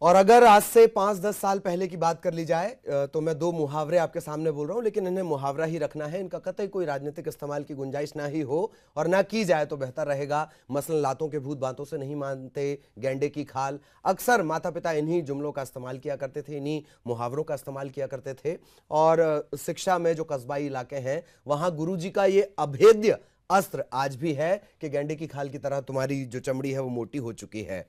और अगर आज से 5-10 साल पहले की बात कर ली जाए तो मैं दो मुहावरे आपके सामने बोल रहा हूं, लेकिन इन्हें मुहावरा ही रखना है। इनका कतई कोई राजनीतिक इस्तेमाल की गुंजाइश ना ही हो और ना की जाए तो बेहतर रहेगा। मसलन लातों के भूत बातों से नहीं मानते गेंडे की खाल। अक्सर माता पिता इन्हीं जुमलों का इस्तेमाल किया करते थे, इन्हीं मुहावरों का इस्तेमाल किया करते थे। और शिक्षा में जो कस्बाई इलाके हैं वहां गुरुजी का ये अभेद्य अस्त्र आज भी है कि गेंडे की खाल की तरह तुम्हारी जो चमड़ी है वो मोटी हो चुकी है।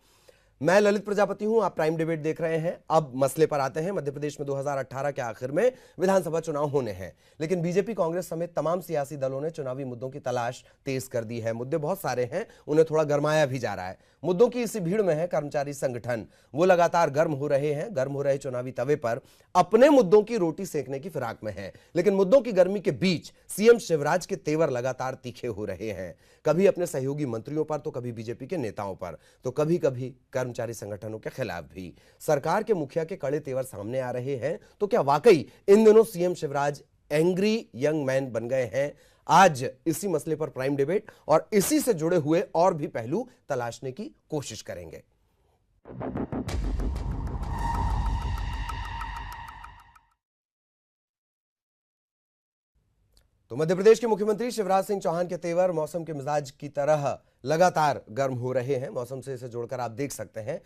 मैं ललित प्रजापति हूं, आप प्राइम डिबेट देख रहे हैं। अब मसले पर आते हैं। मध्य प्रदेश में 2018 के आखिर में विधानसभा चुनाव होने हैं, लेकिन बीजेपी कांग्रेस समेत तमाम सियासी दलों ने चुनावी मुद्दों की तलाश तेज कर दी है। मुद्दे बहुत सारे हैं, उन्हें थोड़ा गरमाया भी जा रहा है। मुद्दों की इसी भीड़ में है कर्मचारी संगठन। वो लगातार गर्म हो रहे हैं, गर्म हो रहे चुनावी तवे पर अपने मुद्दों की रोटी सेकने की फिराक में है। लेकिन मुद्दों की गर्मी के बीच सीएम शिवराज के तेवर लगातार तीखे हो रहे हैं, कभी अपने सहयोगी मंत्रियों पर तो कभी बीजेपी के नेताओं पर, तो कभी कभी कर्मचारी संगठनों के खिलाफ भी। सरकार के मुखिया के कड़े तेवर सामने आ रहे हैं। तो क्या वाकई इन दिनों CM Shivraj angry young man बन गए हैं? आज इसी मसले पर प्राइम डिबेट और इसी से जुड़े हुए और भी पहलू तलाशने की कोशिश करेंगे। तो मध्य प्रदेश के मुख्यमंत्री शिवराज सिंह चौहान के तेवर मौसम के मिजाज की तरह लगातार गर्म हो रहे हैं। मौसम से इसे जोड़कर आप देख सकते हैं।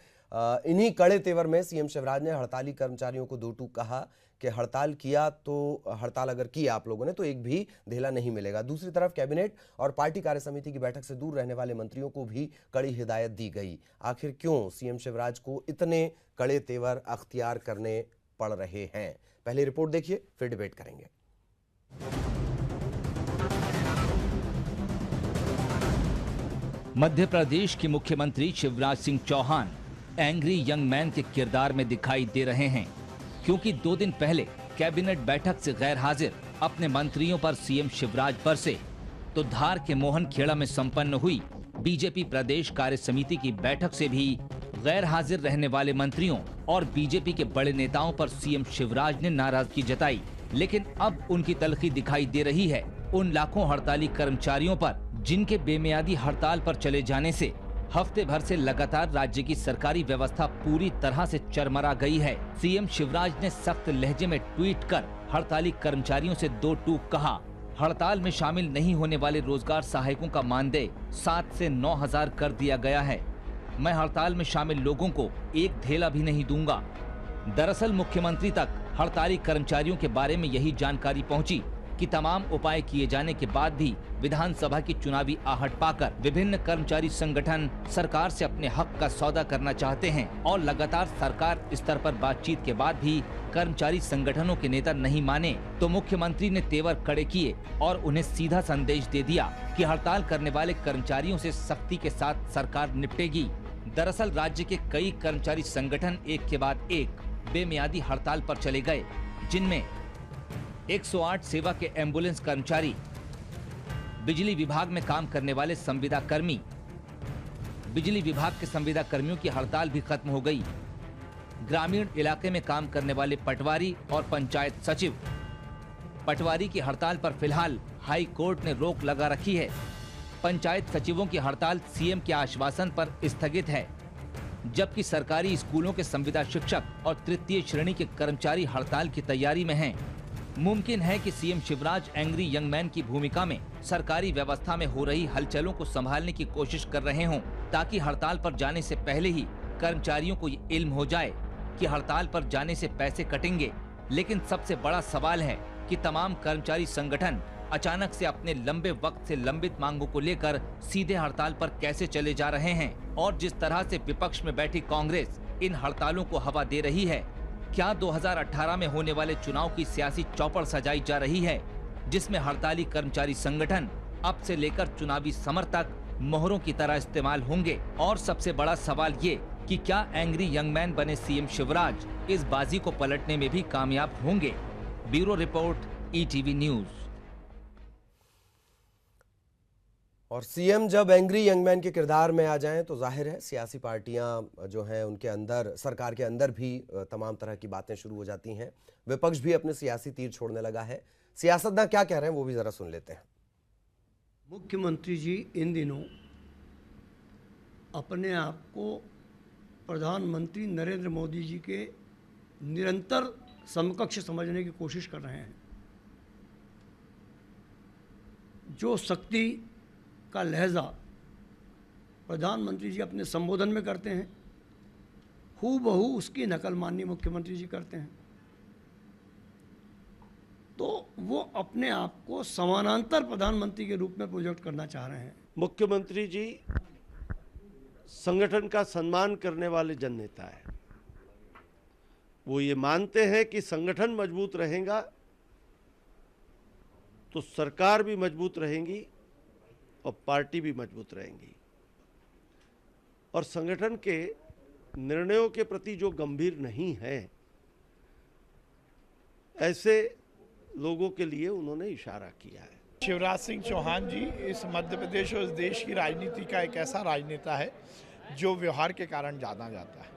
इन्हीं कड़े तेवर में सीएम शिवराज ने हड़ताली कर्मचारियों को दो टूक कहा कि हड़ताल किया तो हड़ताल अगर किया आप लोगों ने तो एक भी ढेला नहीं मिलेगा। दूसरी तरफ कैबिनेट और पार्टी कार्य समिति की बैठक से दूर रहने वाले मंत्रियों को भी कड़ी हिदायत दी गई। आखिर क्यों सीएम शिवराज को इतने कड़े तेवर अख्तियार करने पड़ रहे हैं? पहले रिपोर्ट देखिए, फिर डिबेट करेंगे। मध्य प्रदेश के मुख्यमंत्री Shivraj Singh Chouhan angry young man के किरदार में दिखाई दे रहे हैं, क्योंकि 2 दिन पहले कैबिनेट बैठक से गैर हाजिर अपने मंत्रियों पर सीएम शिवराज बरसे, तो धार के मोहन खेड़ा में संपन्न हुई बीजेपी प्रदेश कार्य समिति की बैठक से भी गैर हाजिर रहने वाले मंत्रियों और बीजेपी के बड़े नेताओं पर सीएम शिवराज ने नाराजगी जताई। लेकिन अब उनकी तलखी दिखाई दे रही है उन लाखों हड़ताली कर्मचारियों पर जिनके बेमियादी हड़ताल पर चले जाने से हफ्ते भर से लगातार राज्य की सरकारी व्यवस्था पूरी तरह से चरमरा गई है। सीएम शिवराज ने सख्त लहजे में ट्वीट कर हड़ताली कर्मचारियों से दो टूक कहा। हड़ताल में शामिल नहीं होने वाले रोजगार सहायकों का मानदेय 7 से 9 हजार कर दिया गया है। मैं हड़ताल में शामिल लोगों को एक ढेला भी नहीं दूंगा। दरअसल मुख्यमंत्री तक हड़ताली कर्मचारियों के बारे में यही जानकारी पहुंची कि तमाम उपाय किए जाने के बाद भी विधानसभा की चुनावी आहट पाकर विभिन्न कर्मचारी संगठन सरकार से अपने हक का सौदा करना चाहते हैं और लगातार सरकार स्तर पर बातचीत के बाद भी कर्मचारी संगठनों के नेता नहीं माने, तो मुख्यमंत्री ने तेवर कड़े किए और उन्हें सीधा संदेश दे दिया कि हड़ताल करने वाले कर्मचारियों से सख्ती के साथ सरकार निपटेगी। दरअसल राज्य के कई कर्मचारी संगठन एक के बाद एक बेमियादी हड़ताल पर चले गए, जिनमें 108 सेवा के एम्बुलेंस कर्मचारी, बिजली विभाग में काम करने वाले संविदा कर्मी, बिजली विभाग के संविदा कर्मियों की हड़ताल भी खत्म हो गई। ग्रामीण इलाके में काम करने वाले पटवारी और पंचायत सचिव, पटवारी की हड़ताल पर फिलहाल हाई कोर्ट ने रोक लगा रखी है। पंचायत सचिवों की हड़ताल सीएम के आश्वासन पर स्थगित है, जबकि सरकारी स्कूलों के संविदा शिक्षक और तृतीय श्रेणी के कर्मचारी हड़ताल की तैयारी में हैं। मुमकिन है कि CM Shivraj angry young man की भूमिका में सरकारी व्यवस्था में हो रही हलचलों को संभालने की कोशिश कर रहे हों, ताकि हड़ताल पर जाने से पहले ही कर्मचारियों को ये इल्म हो जाए कि हड़ताल पर जाने से पैसे कटेंगे। लेकिन सबसे बड़ा सवाल है कि तमाम कर्मचारी संगठन अचानक से अपने लंबे वक्त से लंबित मांगों को लेकर सीधे हड़ताल पर कैसे चले जा रहे हैं, और जिस तरह से विपक्ष में बैठी कांग्रेस इन हड़तालों को हवा दे रही है, क्या 2018 में होने वाले चुनाव की सियासी चौपड़ सजाई जा रही है, जिसमें हड़ताली कर्मचारी संगठन अब से लेकर चुनावी समर तक मोहरों की तरह इस्तेमाल होंगे? और सबसे बड़ा सवाल ये कि क्या एंग्री यंग मैन बने सीएम शिवराज इस बाजी को पलटने में भी कामयाब होंगे? Bureau report, ETV news. और सीएम जब एंग्री यंग मैन के किरदार में आ जाएं तो जाहिर है सियासी पार्टियां जो हैं उनके अंदर, सरकार के अंदर भी तमाम तरह की बातें शुरू हो जाती हैं। विपक्ष भी अपने सियासी तीर छोड़ने लगा है। सियासतदान क्या कह रहे हैं वो भी जरा सुन लेते हैं। मुख्यमंत्री जी इन दिनों अपने आप को प्रधानमंत्री नरेंद्र मोदी जी के निरंतर समकक्ष समझने की कोशिश कर रहे हैं। जो शक्ति का लहजा प्रधानमंत्री जी अपने संबोधन में करते हैं, हूबहू उसकी नकल माननीय मुख्यमंत्री जी करते हैं। तो वो अपने आप को समानांतर प्रधानमंत्री के रूप में प्रोजेक्ट करना चाह रहे हैं। मुख्यमंत्री जी संगठन का सम्मान करने वाले जननेता है। वो ये मानते हैं कि संगठन मजबूत रहेगा तो सरकार भी मजबूत रहेगी और पार्टी भी मजबूत रहेंगी। और संगठन के निर्णयों के प्रति जो गंभीर नहीं है, ऐसे लोगों के लिए उन्होंने इशारा किया है। शिवराज सिंह चौहान जी इस मध्य प्रदेश और इस देश की राजनीति का एक ऐसा राजनेता है जो व्यवहार के कारण जाना जाता है,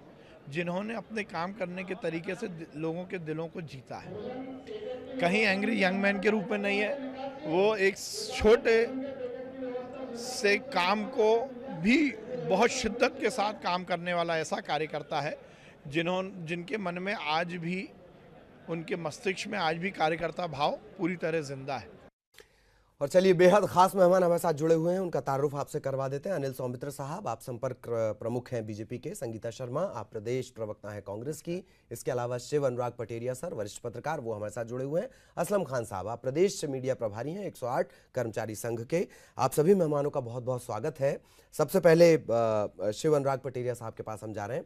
जिन्होंने अपने काम करने के तरीके से लोगों के दिलों को जीता है। कहीं एंग्री यंग मैन के रूप में नहीं है, वो एक छोटे से काम को भी बहुत शिद्दत के साथ काम करने वाला ऐसा कार्यकर्ता है जिनके मन में आज भी, उनके मस्तिष्क में आज भी कार्यकर्ता भाव पूरी तरह जिंदा है। और चलिए, बेहद खास मेहमान हमारे साथ जुड़े हुए हैं, उनका तारुफ आपसे करवा देते हैं। अनिल सौमित्र साहब, आप संपर्क प्रमुख हैं बीजेपी के। संगीता शर्मा, आप प्रदेश प्रवक्ता हैं कांग्रेस की। इसके अलावा शिव अनुराग पटेरिया सर, वरिष्ठ पत्रकार, वो हमारे साथ जुड़े हुए हैं। असलम खान साहब, आप प्रदेश मीडिया प्रभारी हैं 108 कर्मचारी संघ के। आप सभी मेहमानों का बहुत बहुत स्वागत है। सबसे पहले शिव अनुराग पटेरिया साहब के पास हम जा रहे हैं।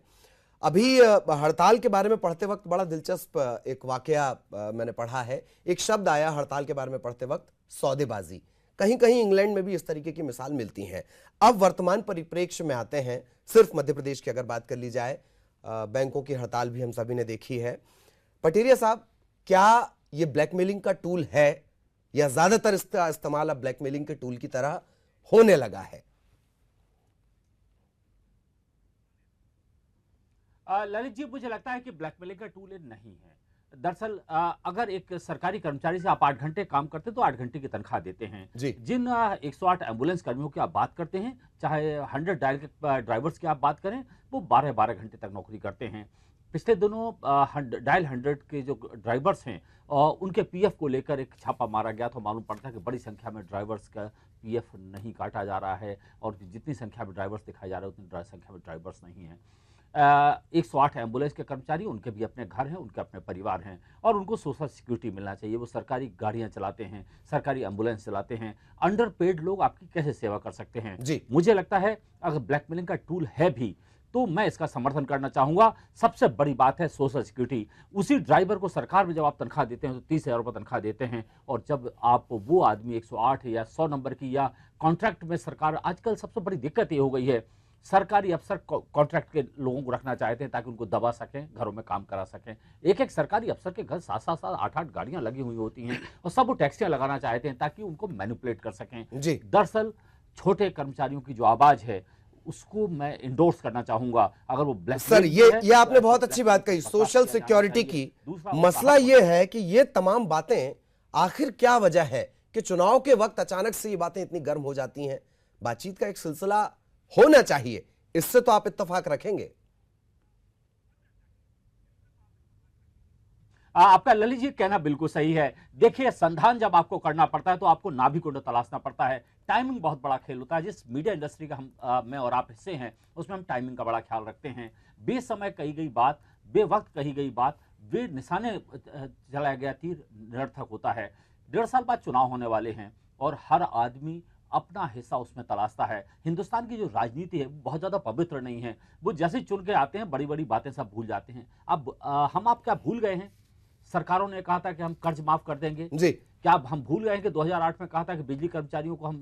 अभी हड़ताल के बारे में पढ़ते वक्त बड़ा दिलचस्प एक वाकया मैंने पढ़ा है। एक शब्द आया हड़ताल के बारे में पढ़ते वक्त, सौदेबाजी। कहीं कहीं इंग्लैंड में भी इस तरीके की मिसाल मिलती हैं। अब वर्तमान परिप्रेक्ष्य में आते हैं, सिर्फ मध्य प्रदेश की अगर बात कर ली जाए, बैंकों की हड़ताल भी हम सभी ने देखी है। पटेरिया साहब, क्या ये ब्लैकमेलिंग का टूल है या ज्यादातर इसका इस्तेमाल अब ब्लैकमेलिंग के टूल की तरह होने लगा है? ललित जी, मुझे लगता है कि ब्लैकमेलिंग का टूल नहीं है। दरअसल अगर एक सरकारी कर्मचारी से आप 8 घंटे काम करते हैं तो 8 घंटे की तनख्वाह देते हैं। जिन 108 एम्बुलेंस कर्मियों की आप बात करते हैं, चाहे 100 डायल के ड्राइवर्स की आप बात करें, वो 12-12 घंटे तक नौकरी करते हैं। पिछले दिनों डायल 100 के जो ड्राइवर्स हैं उनके पीएफ को लेकर एक छापा मारा गया तो मालूम पड़ता है कि बड़ी संख्या में ड्राइवर्स का पीएफ नहीं काटा जा रहा है, और जितनी संख्या में ड्राइवर्स दिखाए जा रहे हैं उतनी संख्या में ड्राइवर्स नहीं हैं। 108 एम्बुलेंस के कर्मचारी, उनके भी अपने घर हैं, उनके अपने परिवार हैं, और उनको सोशल सिक्योरिटी मिलना चाहिए। वो सरकारी गाड़ियां चलाते हैं, सरकारी एम्बुलेंस चलाते हैं। अंडर पेड लोग आपकी कैसे सेवा कर सकते हैं? मुझे लगता है अगर ब्लैकमेलिंग का टूल है भी तो मैं इसका समर्थन करना चाहूंगा। सबसे बड़ी बात है सोशल सिक्योरिटी। उसी ड्राइवर को सरकार में जब आप तनख्वाह देते हैं तो 30,000 रुपये तनख्वाह देते हैं, और जब आप वो आदमी 108 या 100 नंबर की या कॉन्ट्रैक्ट में, सरकार आजकल सबसे बड़ी दिक्कत ये हो गई है, सरकारी अफसर कॉन्ट्रैक्ट के लोगों को रखना चाहते हैं ताकि उनको दबा सकें, घरों में काम करा सकें। एक सरकारी अफसर के घर 7-7, 8-8 गाड़ियां लगी हुई होती हैं, और सब वो टैक्सियां लगाना चाहते हैं ताकि उनको मैनिपुलेट कर सकें। दरअसल छोटे कर्मचारियों की जो आवाज है उसको मैं इंडोर्स करना चाहूंगा। अगर वो ब्लैक सर, ये आपने बहुत अच्छी बात कही सोशल सिक्योरिटी की। मसला ये है कि ये तमाम बातें आखिर क्या वजह है कि चुनाव के वक्त अचानक से ये बातें इतनी गर्म हो जाती हैं? बातचीत का एक सिलसिला होना चाहिए, इससे तो आप इत्तेफाक रखेंगे। आपका ललित जी कहना बिल्कुल सही है। देखिए, संधान जब आपको करना पड़ता है तो आपको नाभि को तलाशना पड़ता है। टाइमिंग बहुत बड़ा खेल होता है। जिस मीडिया इंडस्ट्री का हम मैं और आप हिस्से हैं, उसमें हम टाइमिंग का बड़ा ख्याल रखते हैं। बेसमय कही गई बात, बेवक्त कही गई बात, वे निशाने चलाया गया तीर निरर्थक होता है। 1.5 साल बाद चुनाव होने वाले हैं और हर आदमी अपना हिस्सा उसमें तलाशता है। हिंदुस्तान की जो राजनीति है बहुत ज्यादा पवित्र नहीं है। वो जैसे चुन के आते हैं, बड़ी बड़ी बातें सब भूल जाते हैं। अब हम आप क्या भूल गए हैं? सरकारों ने कहा था कि हम कर्ज माफ कर देंगे जी। क्या हम भूल गए हैं कि 2008 में कहा था कि बिजली कर्मचारियों को हम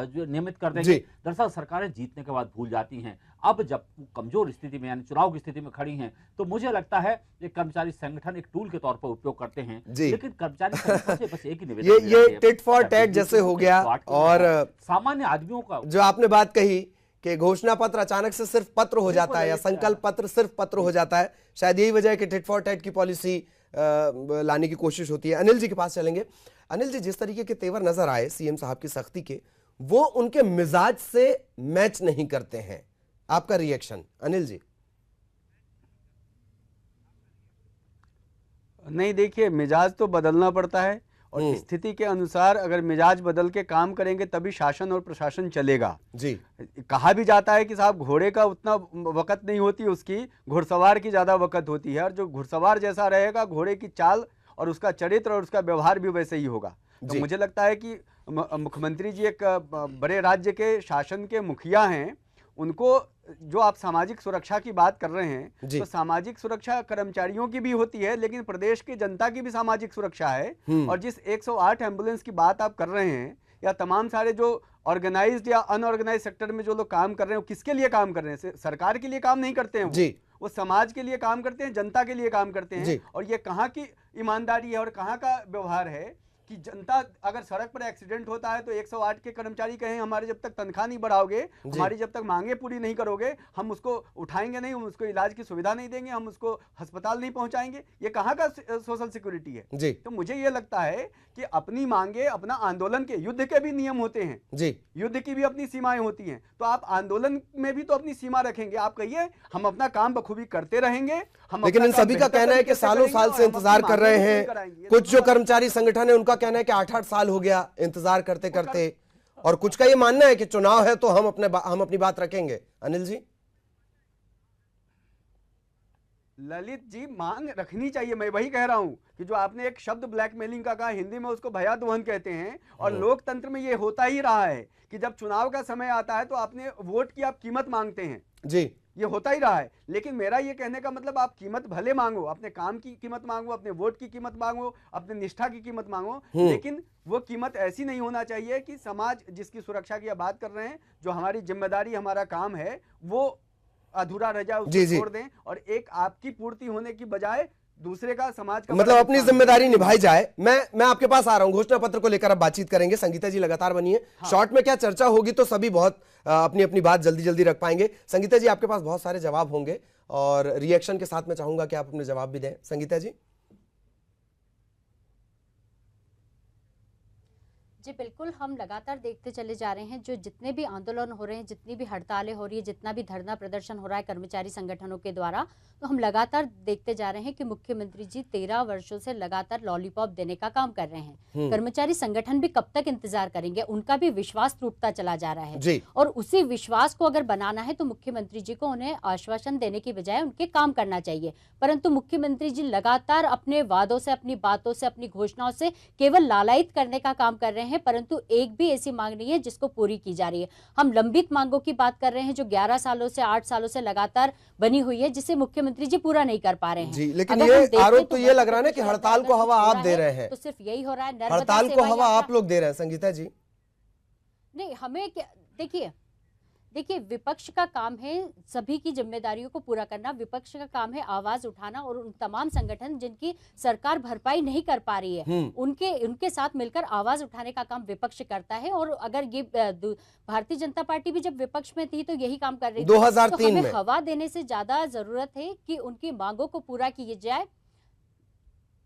जो नियमित कर देंगे? दरअसल सरकारें जीतने के बाद भूल जाती हैं। अब जब कमजोर स्थिति में, यानी चुनाव की स्थिति में खड़ी हैं, तो मुझे लगता है ये कर्मचारी संगठन एक टूल के तौर पर उपयोग करते हैं। लेकिन कर्मचारी संगठन से बस एक ही निवेदन, ये टिट फॉर टैट जैसे हो गया। और सामान्य आदमियों का जो आपने बात कही कि घोषणा पत्र अचानक से सिर्फ पत्र हो जाता है, या संकल्प पत्र सिर्फ पत्र हो जाता है, शायद यही वजह है कि टिट फॉर टैट की पॉलिसी लाने की कोशिश होती है। अनिल जी के पास चलेंगे। अनिल जी, जिस तरीके के तेवर नजर आए सीएम साहब की सख्ती के, वो उनके मिजाज से मैच नहीं करते हैं। आपका रिएक्शन अनिल जी? नहीं, देखिए, मिजाज तो बदलना पड़ता है और स्थिति के अनुसार अगर मिजाज बदल के काम करेंगे तभी शासन और प्रशासन चलेगा। जी, कहा भी जाता है कि साहब घोड़े का उतना वक़्त नहीं होती उसकी, घुड़सवार की ज़्यादा वक़्त होती है, और जो घुड़सवार जैसा रहेगा घोड़े की चाल और उसका चरित्र और उसका व्यवहार भी वैसे ही होगा। तो मुझे लगता है कि मुख्यमंत्री जी एक बड़े राज्य के शासन के मुखिया हैं, उनको जो आप सामाजिक सुरक्षा की बात कर रहे हैं, तो सामाजिक सुरक्षा कर्मचारियों की भी होती है, लेकिन प्रदेश की जनता की भी सामाजिक सुरक्षा है। और जिस 108 एम्बुलेंस की बात आप कर रहे हैं, या तमाम सारे जो ऑर्गेनाइज्ड या अनऑर्गेनाइज सेक्टर में जो लोग काम कर रहे हैं, वो किसके लिए काम कर रहे हैं? सरकार के लिए काम नहीं करते हैं वो समाज के लिए काम करते हैं, जनता के लिए काम करते हैं। और ये कहाँ की ईमानदारी है और कहाँ का व्यवहार है कि जनता अगर सड़क पर एक्सीडेंट होता है तो 108 के कर्मचारी कहें हमारे जब तक तनख्वाह नहीं बढ़ाओगे, हमारी जब तक मांगे पूरी नहीं करोगे, हम उसको उठाएंगे नहीं, हम उसको इलाज की सुविधा नहीं देंगे, हम उसको अस्पताल नहीं पहुंचाएंगे। ये कहाँ का सोशल सिक्योरिटी है? जी। तो मुझे ये लगता है कि अपनी मांगे, अपना आंदोलन के, युद्ध के भी नियम होते हैं जी, युद्ध की भी अपनी सीमाएं होती हैं। तो आप आंदोलन में भी तो अपनी सीमा रखेंगे। आप कहिए हम अपना काम बखूबी करते रहेंगे, लेकिन इन सभी का कहना है कि सालों साल से इंतजार कर रहे हैं। कुछ जो कर्मचारी संगठन है उनका कहना है कि 8-8 साल हो गया इंतजार करते करते, और कुछ का ये मानना है कि चुनाव है तो हम अपनी बात रखेंगे। अनिल जी? ललित जी, मांग रखनी चाहिए। मैं वही कह रहा हूं कि जो आपने एक शब्द ब्लैकमेलिंग का कहा, हिंदी में उसको भयादोहन कहते हैं, और लोकतंत्र में ये होता ही रहा है कि जब चुनाव का समय आता है तो आपने वोट की आप कीमत मांगते हैं जी, ये होता ही रहा है। लेकिन मेरा ये कहने का मतलब, आप कीमत भले मांगो, अपने काम की कीमत मांगो, अपने वोट की कीमत मांगो, अपने निष्ठा की कीमत मांगो, लेकिन वो कीमत ऐसी नहीं होना चाहिए कि समाज जिसकी सुरक्षा की बात कर रहे हैं, जो हमारी जिम्मेदारी, हमारा काम है, वो अधूरा रह जाए, उसको छोड़ दें, और एक आपकी पूर्ति होने की बजाय दूसरे का, समाज का, मतलब अपनी जिम्मेदारी निभाई जाए। मैं आपके पास आ रहा हूं, घोषणा पत्र को लेकर अब बातचीत करेंगे। संगीता जी लगातार बनिए। शॉर्ट में क्या चर्चा होगी तो सभी बहुत अपनी अपनी बात जल्दी जल्दी रख पाएंगे। संगीता जी, आपके पास बहुत सारे जवाब होंगे और रिएक्शन के साथ मैं चाहूंगा कि आप अपने जवाब भी दें। संगीता जी? जी बिल्कुल, हम लगातार देखते चले जा रहे हैं जो जितने भी आंदोलन हो रहे हैं, जितनी भी हड़तालें हो रही है, जितना भी धरना प्रदर्शन हो रहा है कर्मचारी संगठनों के द्वारा, तो हम लगातार देखते जा रहे हैं कि मुख्यमंत्री जी 13 वर्षों से लगातार लॉलीपॉप देने का काम कर रहे हैं। कर्मचारी संगठन भी कब तक इंतजार करेंगे? उनका भी विश्वास टूटता चला जा रहा है, और उसी विश्वास को अगर बनाना है तो मुख्यमंत्री जी को उन्हें आश्वासन देने की बजाय उनके काम करना चाहिए। परंतु मुख्यमंत्री जी लगातार अपने वादों से, अपनी बातों से, अपनी घोषणाओं से केवल लालायित करने का काम कर रहे हैं, परंतु एक भी ऐसी मांग नहीं है जिसको पूरी की जा रही है। हम लंबित मांगों की बात कर रहे हैं जो 11 सालों से, 8 सालों से लगातार बनी हुई है, जिसे मुख्यमंत्री जी पूरा नहीं कर पा रहे हैं जी। लेकिन ये आरोप तो ये लग रहा है ना कि हड़ताल को हवा आप दे रहे हैं, तो सिर्फ यही हो रहा है, हड़ताल को हवा आप लोग दे रहे हैं। संगीता जी? नहीं, हमें देखिए विपक्ष का काम है सभी की जिम्मेदारियों को पूरा करना, विपक्ष का काम है आवाज उठाना, और उन तमाम संगठन जिनकी सरकार भरपाई नहीं कर पा रही है उनके साथ मिलकर आवाज उठाने का काम विपक्ष करता है। और अगर ये भारतीय जनता पार्टी भी जब विपक्ष में थी तो यही काम कर रही थी। 2003 तो हमें में हवा देने से ज्यादा जरूरत है कि उनकी मांगों को पूरा किया जाए।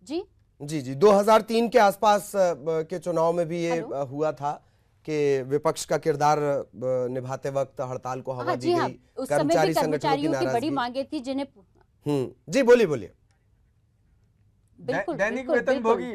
जी जी जी 2003 के आसपास के चुनाव में भी ये हुआ था कि विपक्ष का किरदार निभाते वक्त हड़ताल को हवा दी गई। उस समय भी कर्मचारियों की बड़ी मांगे थी जिन्हें जी बोलिए। बिल्कुल, दैनिक वेतनभोगी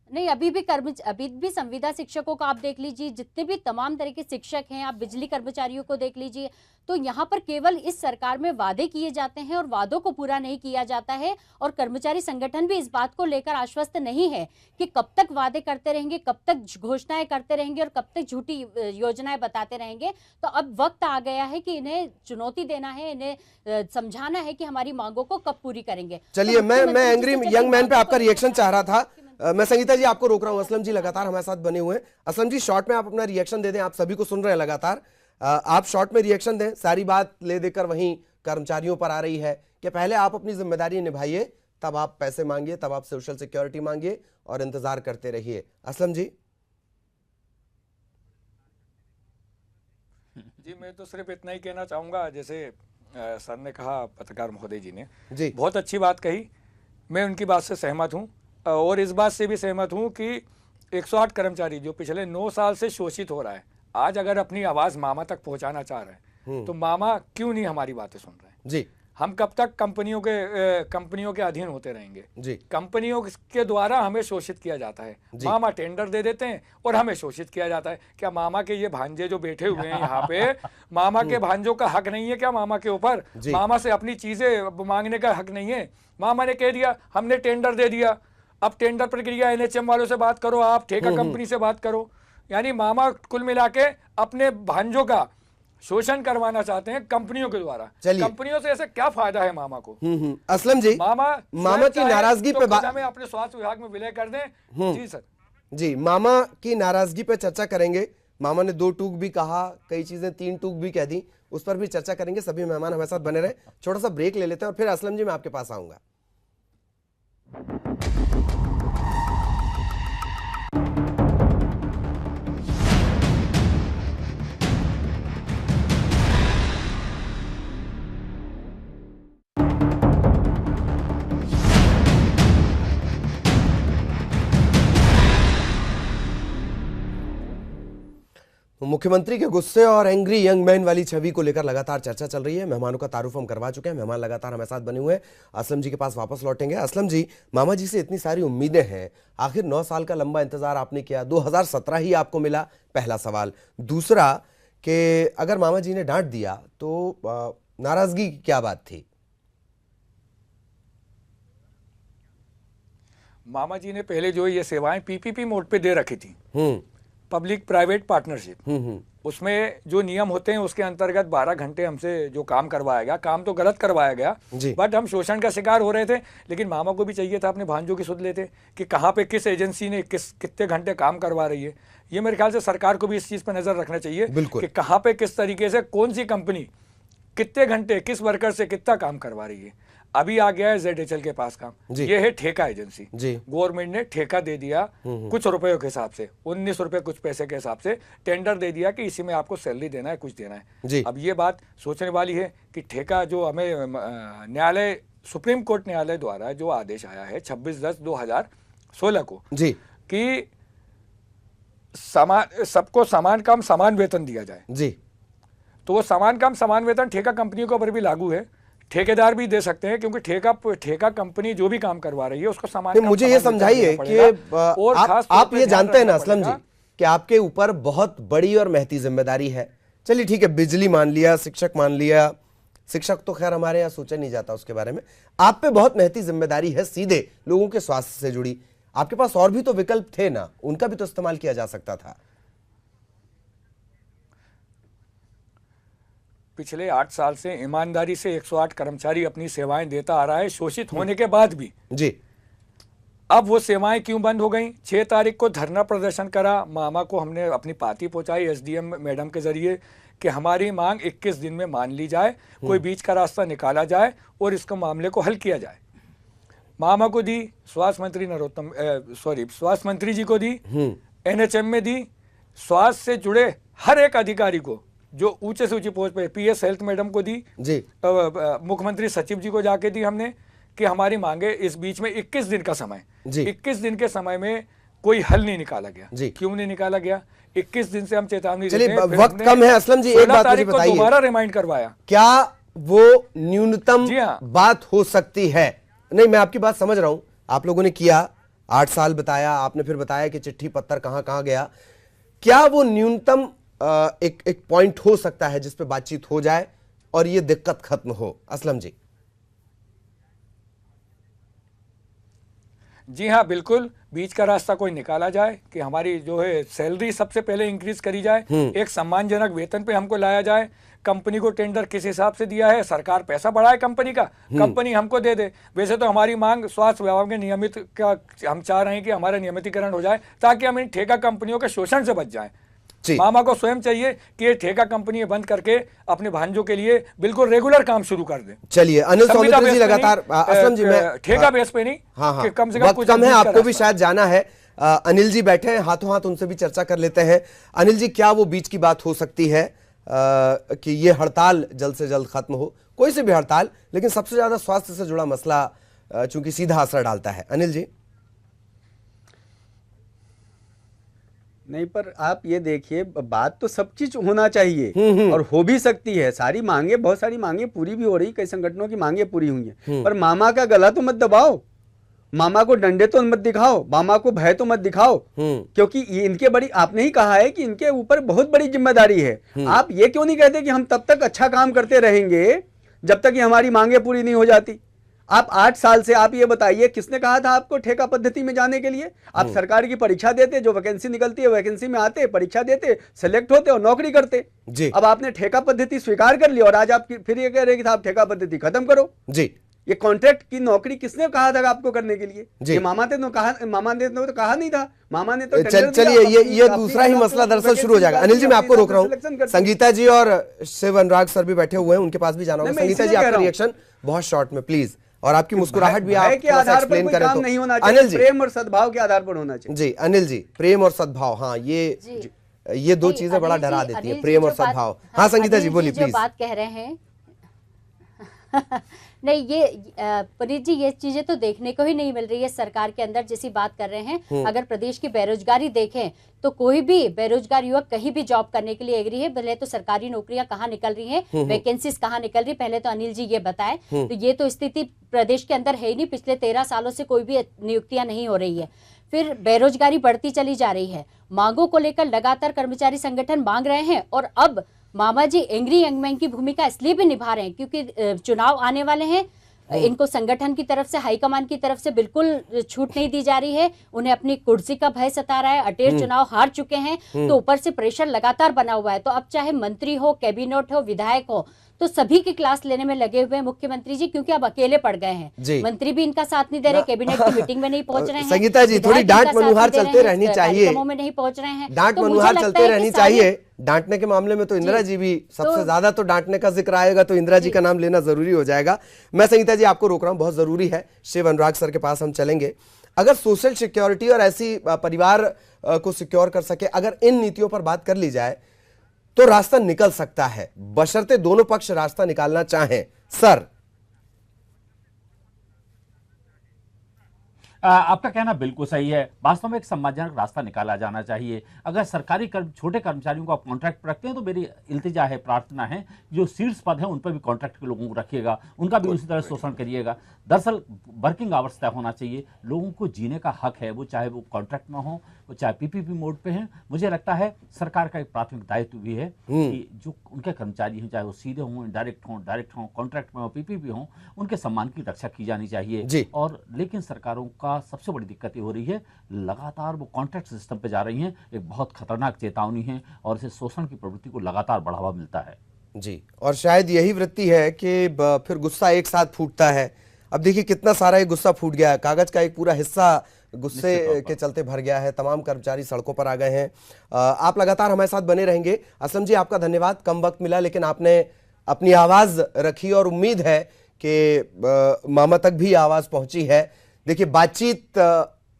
नहीं, अभी भी संविदा शिक्षकों को आप देख लीजिए, जितने भी तमाम तरह के शिक्षक हैं, आप बिजली कर्मचारियों को देख लीजिए, तो यहाँ पर केवल इस सरकार में वादे किए जाते हैं और वादों को पूरा नहीं किया जाता है। और कर्मचारी संगठन भी इस बात को लेकर आश्वस्त नहीं है कि कब तक वादे करते रहेंगे, कब तक घोषणाएं करते रहेंगे और कब तक झूठी योजनाएं बताते रहेंगे। तो अब वक्त आ गया है कि इन्हें चुनौती देना है, इन्हें समझाना है कि हमारी मांगों को कब पूरी करेंगे। चलिए, मैं एंग्री यंग मैन पे आपका रिएक्शन चाह रहा था। मैं संगीता जी आपको रोक रहा हूं। असलम जी लगातार हमारे साथ बने हुए हैं। असलम जी, शॉर्ट में आप अपना रिएक्शन दे दें, आप सभी को सुन रहे हैं लगातार। आप शॉर्ट में रिएक्शन दें। सारी बात ले देकर वहीं कर्मचारियों पर आ रही है कि पहले आप अपनी जिम्मेदारी निभाइए, तब आप पैसे मांगिए, तब आप सोशल सिक्योरिटी मांगिए और इंतजार करते रहिए। असलम जी? जी, मैं तो सिर्फ इतना ही कहना चाहूंगा, जैसे सर ने कहा, पत्रकार महोदय जी ने जी बहुत अच्छी बात कही, मैं उनकी बात से सहमत हूं। और इस बात से भी सहमत हूं कि 108 कर्मचारी जो पिछले 9 साल से शोषित हो रहा है, आज अगर अपनी आवाज़ मामा तक पहुंचाना चाह रहे हैं तो मामा क्यों नहीं हमारी बातें सुन रहे हैं? जी हम कब तक कंपनियों के अधीन होते रहेंगे? जी। कंपनियों के द्वारा हमें शोषित किया जाता है। मामा टेंडर दे देते हैं और हमें शोषित किया जाता है। क्या मामा के ये भांजे जो बैठे हुए हैं यहाँ पे, मामा के भांजों का हक नहीं है क्या मामा के ऊपर? मामा से अपनी चीजें मांगने का हक नहीं है? मामा ने कह दिया हमने टेंडर दे दिया, अब टेंडर प्रक्रिया NHM वालों से बात करो, आप ठेका कंपनी से बात करो। यानी मामा कुल मिला के अपने भांजों का शोषण करवाना चाहते हैं कंपनियों के द्वारा। कंपनियों से ऐसे क्या फायदा है मामा को? असलम जी, मामा की नाराजगी पे हमें अपने स्वास्थ्य विभाग में विलय कर दें। जी सर जी, मामा की नाराजगी पे चर्चा करेंगे। मामा ने 2 टूक भी कहा, कई चीजें 3 टूक भी कह दी, उस पर भी चर्चा करेंगे। सभी मेहमान हमारे साथ बने रहे। छोटा सा ब्रेक ले लेते हैं और फिर असलम जी मैं आपके पास आऊंगा। मुख्यमंत्री के गुस्से और एंग्री यंग मैन वाली छवि को लेकर लगातार चर्चा चल रही है। मेहमानों का तारुफ हम करवा चुके हैं। मेहमान लगातार हमारे साथ बने हुए हैं। असलम जी के पास वापस लौटेंगे। असलम जी, मामा जी से इतनी सारी उम्मीदें हैं, आखिर 9 साल का लंबा इंतजार आपने किया, 2017 ही आपको मिला, पहला सवाल। दूसरा कि अगर मामा जी ने डांट दिया तो नाराजगी की क्या बात थी? मामा जी ने पहले जो ये सेवाएं PPP मोड पे दे रखी थी, पब्लिक प्राइवेट पार्टनरशिप, उसमें जो नियम होते हैं उसके अंतर्गत 12 घंटे हमसे जो काम करवाया गया, काम तो गलत करवाया गया, बट हम शोषण का शिकार हो रहे थे। लेकिन मामा को भी चाहिए था अपने भांजों की सुध लेते कि कहाँ पे किस एजेंसी ने कितने घंटे काम करवा रही है। ये मेरे ख्याल से सरकार को भी इस चीज पर नजर रखना चाहिए कि कहाँ पे किस तरीके से कौन सी कंपनी कितने घंटे किस वर्कर से कितना काम करवा रही है। अभी आ गया है ZHL के पास काम, ये है ठेका एजेंसी। गवर्नमेंट ने ठेका दे दिया कुछ रुपयों के हिसाब से, 19 रुपए कुछ पैसे के हिसाब से टेंडर दे दिया कि इसी में आपको सैलरी देना है, कुछ देना है। अब ये बात सोचने वाली है कि ठेका जो हमें न्यायालय, सुप्रीम कोर्ट न्यायालय द्वारा जो आदेश आया है 26/10/2016 को कि सबको समान काम समान वेतन दिया जाए, तो वो समान काम समान वेतन ठेका कंपनियों के ऊपर भी लागू है। ठेकेदार भी दे सकते हैं क्योंकि ठेका कंपनी जो भी काम करवा रही है उसको समान। मुझे ये समझाइए कि आप ये जानते हैं ना असलम जी कि आपके ऊपर बहुत बड़ी और महती जिम्मेदारी है। चलिए ठीक है, बिजली मान लिया, शिक्षक मान लिया, शिक्षक तो खैर हमारे यहाँ सोचा नहीं जाता उसके बारे में। आप पे बहुत महती जिम्मेदारी है सीधे लोगों के स्वास्थ्य से जुड़ी। आपके पास और भी तो विकल्प थे ना, उनका भी तो इस्तेमाल किया जा सकता था। पिछले 8 साल से ईमानदारी से 108 कर्मचारी अपनी सेवाएं देता आ रहा है, शोषित होने के बाद भी। अब वो सेवाएं क्यों बंद हो गई? 6 तारीख को धरना प्रदर्शन करा, मामा को हमने अपनी पाती पहुंचाई SDM मैडम के जरिए कि हमारी मांग 21 दिन में मान ली जाए, कोई बीच का रास्ता निकाला जाए और इसको मामले को हल किया जाए। मामा को दी, स्वास्थ्य मंत्री जी को दी, NHM में दी, स्वास्थ्य से जुड़े हर एक अधिकारी को जो ऊंचे से ऊंची पोस्ट पे, PS हेल्थ मैडम को दी, मुख्यमंत्री सचिव जी को जाके दी हमने कि हमारी मांगे इस बीच में 21 दिन का समय, 21 दिन के समय में कोई हल नहीं निकाला गया। क्यों नहीं निकाला गया? 21 दिन से हम चेतावनी देते हैं। वक्त कम है असलम जी, एक बात मुझे बताइए, दोबारा रिमाइंड करवाया, क्या वो न्यूनतम बात हो सकती है? नहीं, मैं आपकी बात समझ रहा हूं। आप लोगों ने किया, 8 साल बताया, आपने फिर बताया कि चिट्ठी पत्थर कहां कहां गया। क्या वो न्यूनतम एक पॉइंट हो सकता है जिस पे बातचीत हो जाए और ये दिक्कत खत्म हो? असलम जी। जी हाँ, बिल्कुल, बीच का रास्ता कोई निकाला जाए कि हमारी जो है सैलरी सबसे पहले इंक्रीज करी जाए, एक सम्मानजनक वेतन पे हमको लाया जाए। कंपनी को टेंडर किस हिसाब से दिया है, सरकार पैसा बढ़ाए कंपनी का, कंपनी हमको दे दे। वैसे तो हमारी मांग स्वास्थ्य विभाग में नियमित का, हम चाह रहे हैं कि हमारा नियमितीकरण हो जाए ताकि हम इन ठेका कंपनियों के शोषण से बच जाएं। मामा को स्वयं चाहिए कि ये ठेका कंपनी बंद करके अपने भांजों के लिए बिल्कुल रेगुलर काम शुरू कर दें। चलिए अनिल सौमित्र जी लगातार, असलम जी मैं ठेका बेस पे नहीं, हाँ, कम से कम कुछ कम है, आपको भी शायद जाना है। अनिल जी बैठे हैं, हाथों हाथ उनसे भी चर्चा कर लेते हैं। अनिल जी, क्या वो बीच की बात हो सकती है कि ये हड़ताल जल्द से जल्द खत्म हो? कोई से भी हड़ताल, लेकिन सबसे ज्यादा स्वास्थ्य से जुड़ा मसला चूंकि सीधा असर डालता है। अनिल जी। नहीं, पर आप ये देखिए, बात तो सब चीज होना चाहिए और हो भी सकती है। सारी मांगे, बहुत सारी मांगे पूरी भी हो रही, कई संगठनों की मांगे पूरी हुई हैं, पर मामा का गला तो मत दबाओ, मामा को डंडे तो मत दिखाओ, मामा को भय तो मत दिखाओ, क्योंकि ये इनके बड़ी, आपने ही कहा है कि इनके ऊपर बहुत बड़ी जिम्मेदारी है। आप ये क्यों नहीं कहते कि हम तब तक अच्छा काम करते रहेंगे जब तक ये हमारी मांगे पूरी नहीं हो जाती? आप 8 साल से, आप ये बताइए किसने कहा था आपको ठेका पद्धति में जाने के लिए? आप सरकार की परीक्षा देते, जो वैकेंसी निकलती है वैकेंसी में आते, परीक्षा देते, सेलेक्ट होते और नौकरी करते जी। अब आपने ठेका पद्धति स्वीकार कर ली और आज आप फिर ये कह रहे हैं कि आप ठेका पद्धति खत्म करो जी। ये कॉन्ट्रैक्ट की नौकरी किसने कहा था आपको करने के लिए? ये मामा ने तो कहा नहीं था, मामा ने तो चलिए ये दूसरा ही मसला दरअसल शुरू हो जाएगा। अनिल जी, मैं आपको रोक रहा हूँ, संगीता जी और शिव अनुराग सर भी बैठे हुए हैं, उनके पास भी जाना होगा। संगीता जी, आपका रिएक्शन बहुत शॉर्ट में प्लीज, और आपकी मुस्कुराहट भी आप के आधार पर करें तो नहीं होना चाहिए, प्रेम और सद्भाव के आधार पर होना चाहिए। जी अनिल जी, प्रेम और सद्भाव, हाँ ये दो चीजें बड़ा डरा देती है, प्रेम और सद्भाव। हाँ संगीता जी बोलिए प्लीज। बात कह रहे हैं नहीं, ये पुनीत जी, ये चीजें तो देखने को ही नहीं मिल रही है सरकार के अंदर, जैसी बात कर रहे हैं। अगर प्रदेश की बेरोजगारी देखें तो कोई भी बेरोजगार युवक कहीं भी जॉब करने के लिए एग्री है, भले तो सरकारी नौकरियां कहाँ निकल रही हैं, वैकेंसीज कहाँ निकल रही, पहले तो अनिल जी ये बताए। तो ये तो स्थिति प्रदेश के अंदर है ही नहीं, पिछले 13 सालों से कोई भी नियुक्तियां नहीं हो रही है। फिर बेरोजगारी बढ़ती चली जा रही है, मांगों को लेकर लगातार कर्मचारी संगठन मांग रहे हैं, और अब मामा जी एंग्री यंग मैन की भूमिका इसलिए भी निभा रहे हैं क्योंकि चुनाव आने वाले हैं। इनको संगठन की तरफ से, हाईकमान की तरफ से बिल्कुल छूट नहीं दी जा रही है, उन्हें अपनी कुर्सी का भय सता रहा है, अटेर चुनाव हार चुके हैं, तो ऊपर से प्रेशर लगातार बना हुआ है। तो अब चाहे मंत्री हो, कैबिनेट हो, विधायक हो, तो सभी की क्लास लेने में लगे हुए हैं मुख्यमंत्री जी, क्योंकि अब अकेले पड़ गए हैं। मंत्री भी इनका साथ नहीं दे रहे, कैबिनेट की मीटिंग में नहीं पहुंच रहे हैं। संगीता जी, थोड़ी डांट मनुहार चलते रहनी चाहिए, में नहीं पहुंच रहे हैं, डांट मनुहार चलते रहनी चाहिए। डांटने के मामले में तो इंदिरा जी भी सबसे ज्यादा, तो डांटने का जिक्र आएगा तो इंदिरा जी का नाम लेना जरूरी हो जाएगा। मैं संगीता जी आपको रोक रहा हूं, बहुत जरूरी है, शिव अनुराग सर के पास हम चलेंगे। अगर सोशल सिक्योरिटी और ऐसी परिवार को सिक्योर कर सके, अगर इन नीतियों पर बात कर ली जाए तो रास्ता निकल सकता है, बशर्ते दोनों पक्ष रास्ता निकालना चाहें। सर, आपका कहना बिल्कुल सही है, वास्तव में एक सम्मानजनक रास्ता निकाला जाना चाहिए। अगर सरकारी छोटे कर्मचारियों को आप कॉन्ट्रैक्ट पर रखते हैं तो मेरी इल्तिजा है, प्रार्थना है, जो शीर्ष पद है उन पर भी कॉन्ट्रैक्ट के लोगों को रखिएगा, उनका भी उसी तरह शोषण करिएगा। दरअसल वर्किंग आवर्स तय होना चाहिए, लोगों को जीने का हक है, वो चाहे वो कॉन्ट्रैक्ट में हो, वो चाहे पीपीपी मोड पे हैं। मुझे लगता है सरकार का एक प्राथमिक दायित्व भी है कि जो उनके कर्मचारी हैं, चाहे वो सीधे हों, डायरेक्ट हों, कॉन्ट्रैक्ट में हो, पीपीपी हों, उनके सम्मान की रक्षा की जानी चाहिए। और लेकिन सरकारों का सबसे बड़ी दिक्कत ये हो रही है, लगातार वो कॉन्ट्रैक्ट सिस्टम पे जा रही हैं, एक बहुत खतरनाक चेतावनी है, और इससे शोषण की प्रवृत्ति को लगातार बढ़ावा मिलता है जी। और शायद यही वृत्ति है कि फिर गुस्सा एक साथ फूटता है। अब देखिए कितना सारा ये गुस्सा फूट गया है, कागज का एक पूरा हिस्सा गुस्से के चलते भर गया है, तमाम कर्मचारी सड़कों पर आ गए हैं। आप लगातार हमारे साथ बने रहेंगे। असलम जी, आपका धन्यवाद, कम वक्त मिला लेकिन आपने अपनी आवाज रखी और उम्मीद है कि मामा तक भी आवाज पहुंची है। देखिए, बातचीत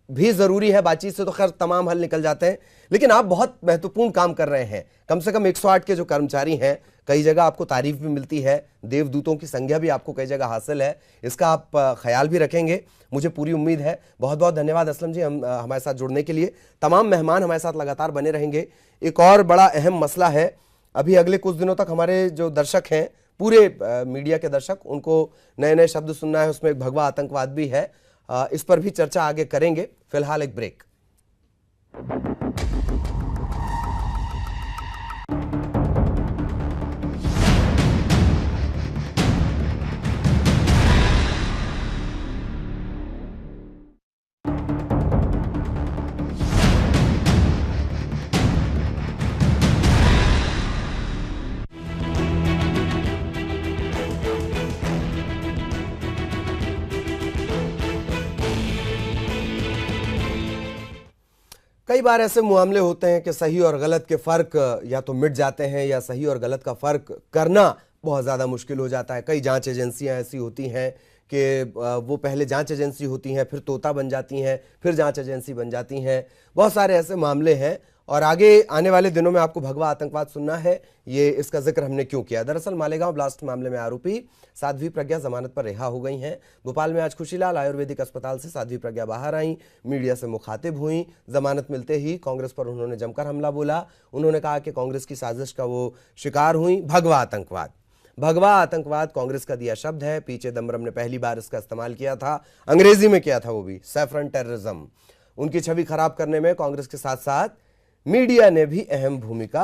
भी जरूरी है, बातचीत से तो खैर तमाम हल निकल जाते हैं, लेकिन आप बहुत महत्वपूर्ण काम कर रहे हैं। कम से कम 108 के जो कर्मचारी हैं, कई जगह आपको तारीफ भी मिलती है, देवदूतों की संज्ञा भी आपको कई जगह हासिल है, इसका आप ख्याल भी रखेंगे, मुझे पूरी उम्मीद है। बहुत बहुत धन्यवाद असलम जी हमारे साथ जुड़ने के लिए। तमाम मेहमान हमारे साथ लगातार बने रहेंगे। एक और बड़ा अहम मसला है, अभी अगले कुछ दिनों तक हमारे जो दर्शक हैं, पूरे मीडिया के दर्शक, उनको नए नए शब्द सुनना है, उसमें एक भगवा आतंकवाद भी है, इस पर भी चर्चा आगे करेंगे। फिलहाल एक ब्रेक। कई बार ऐसे मामले होते हैं कि सही और गलत के फ़र्क या तो मिट जाते हैं या सही और गलत का फ़र्क करना बहुत ज़्यादा मुश्किल हो जाता है। कई जांच एजेंसियां ऐसी होती हैं कि वो पहले जांच एजेंसी होती हैं, फिर तोता बन जाती हैं, फिर जांच एजेंसी बन जाती हैं। बहुत सारे ऐसे मामले हैं और आगे आने वाले दिनों में आपको भगवा आतंकवाद सुनना है। ये इसका जिक्र हमने क्यों किया? दरअसल मालेगांव ब्लास्ट मामले में आरोपी साध्वी प्रज्ञा जमानत पर रिहा हो गई हैं। भोपाल में आज खुशीलाल आयुर्वेदिक अस्पताल से साध्वी प्रज्ञा बाहर आई, मीडिया से मुखातिब हुई। जमानत मिलते ही कांग्रेस पर उन्होंने जमकर हमला बोला। उन्होंने कहा कि कांग्रेस की साजिश का वो शिकार हुई। भगवा आतंकवाद, भगवा आतंकवाद कांग्रेस का दिया शब्द है। पी चिदम्बरम ने पहली बार इसका इस्तेमाल किया था, अंग्रेजी में किया था, वो भी सैफरन टेररिज्म। उनकी छवि खराब करने में कांग्रेस के साथ साथ मीडिया ने भी अहम भूमिका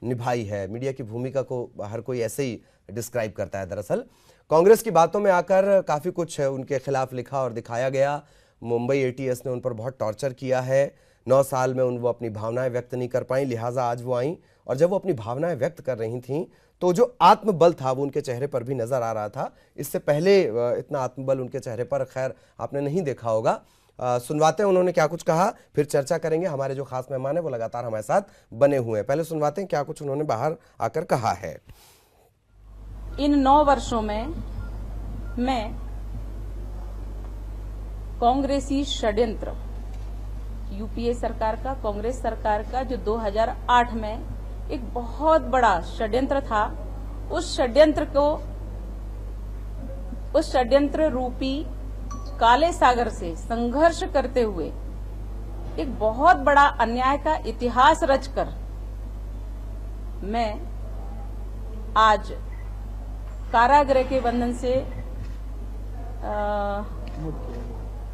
निभाई है। मीडिया की भूमिका को हर कोई ऐसे ही डिस्क्राइब करता है। दरअसल कांग्रेस की बातों में आकर काफी कुछ उनके खिलाफ लिखा और दिखाया गया। मुंबई एटीएस ने उन पर बहुत टॉर्चर किया है। 9 साल में वो अपनी भावनाएं व्यक्त नहीं कर पाई, लिहाजा आज वो आई और जब वो अपनी भावनाएं व्यक्त कर रही थीं तो जो आत्मबल था वो उनके चेहरे पर भी नजर आ रहा था। इससे पहले इतना आत्मबल उनके चेहरे पर खैर आपने नहीं देखा होगा। सुनवाते हैं उन्होंने क्या कुछ कहा, फिर चर्चा करेंगे। हमारे जो खास मेहमान है वो लगातार हमारे साथ बने हुए हैं। पहले सुनवाते हैं क्या कुछ उन्होंने बाहर आकर कहा है। इन 9 वर्षों में मैं कांग्रेसी षड्यंत्र, यूपीए सरकार का, कांग्रेस सरकार का जो 2008 में एक बहुत बड़ा षड्यंत्र था, उस षड्यंत्र रूपी काले सागर से संघर्ष करते हुए एक बहुत बड़ा अन्याय का इतिहास रचकर मैं आज कारागृह के बंधन से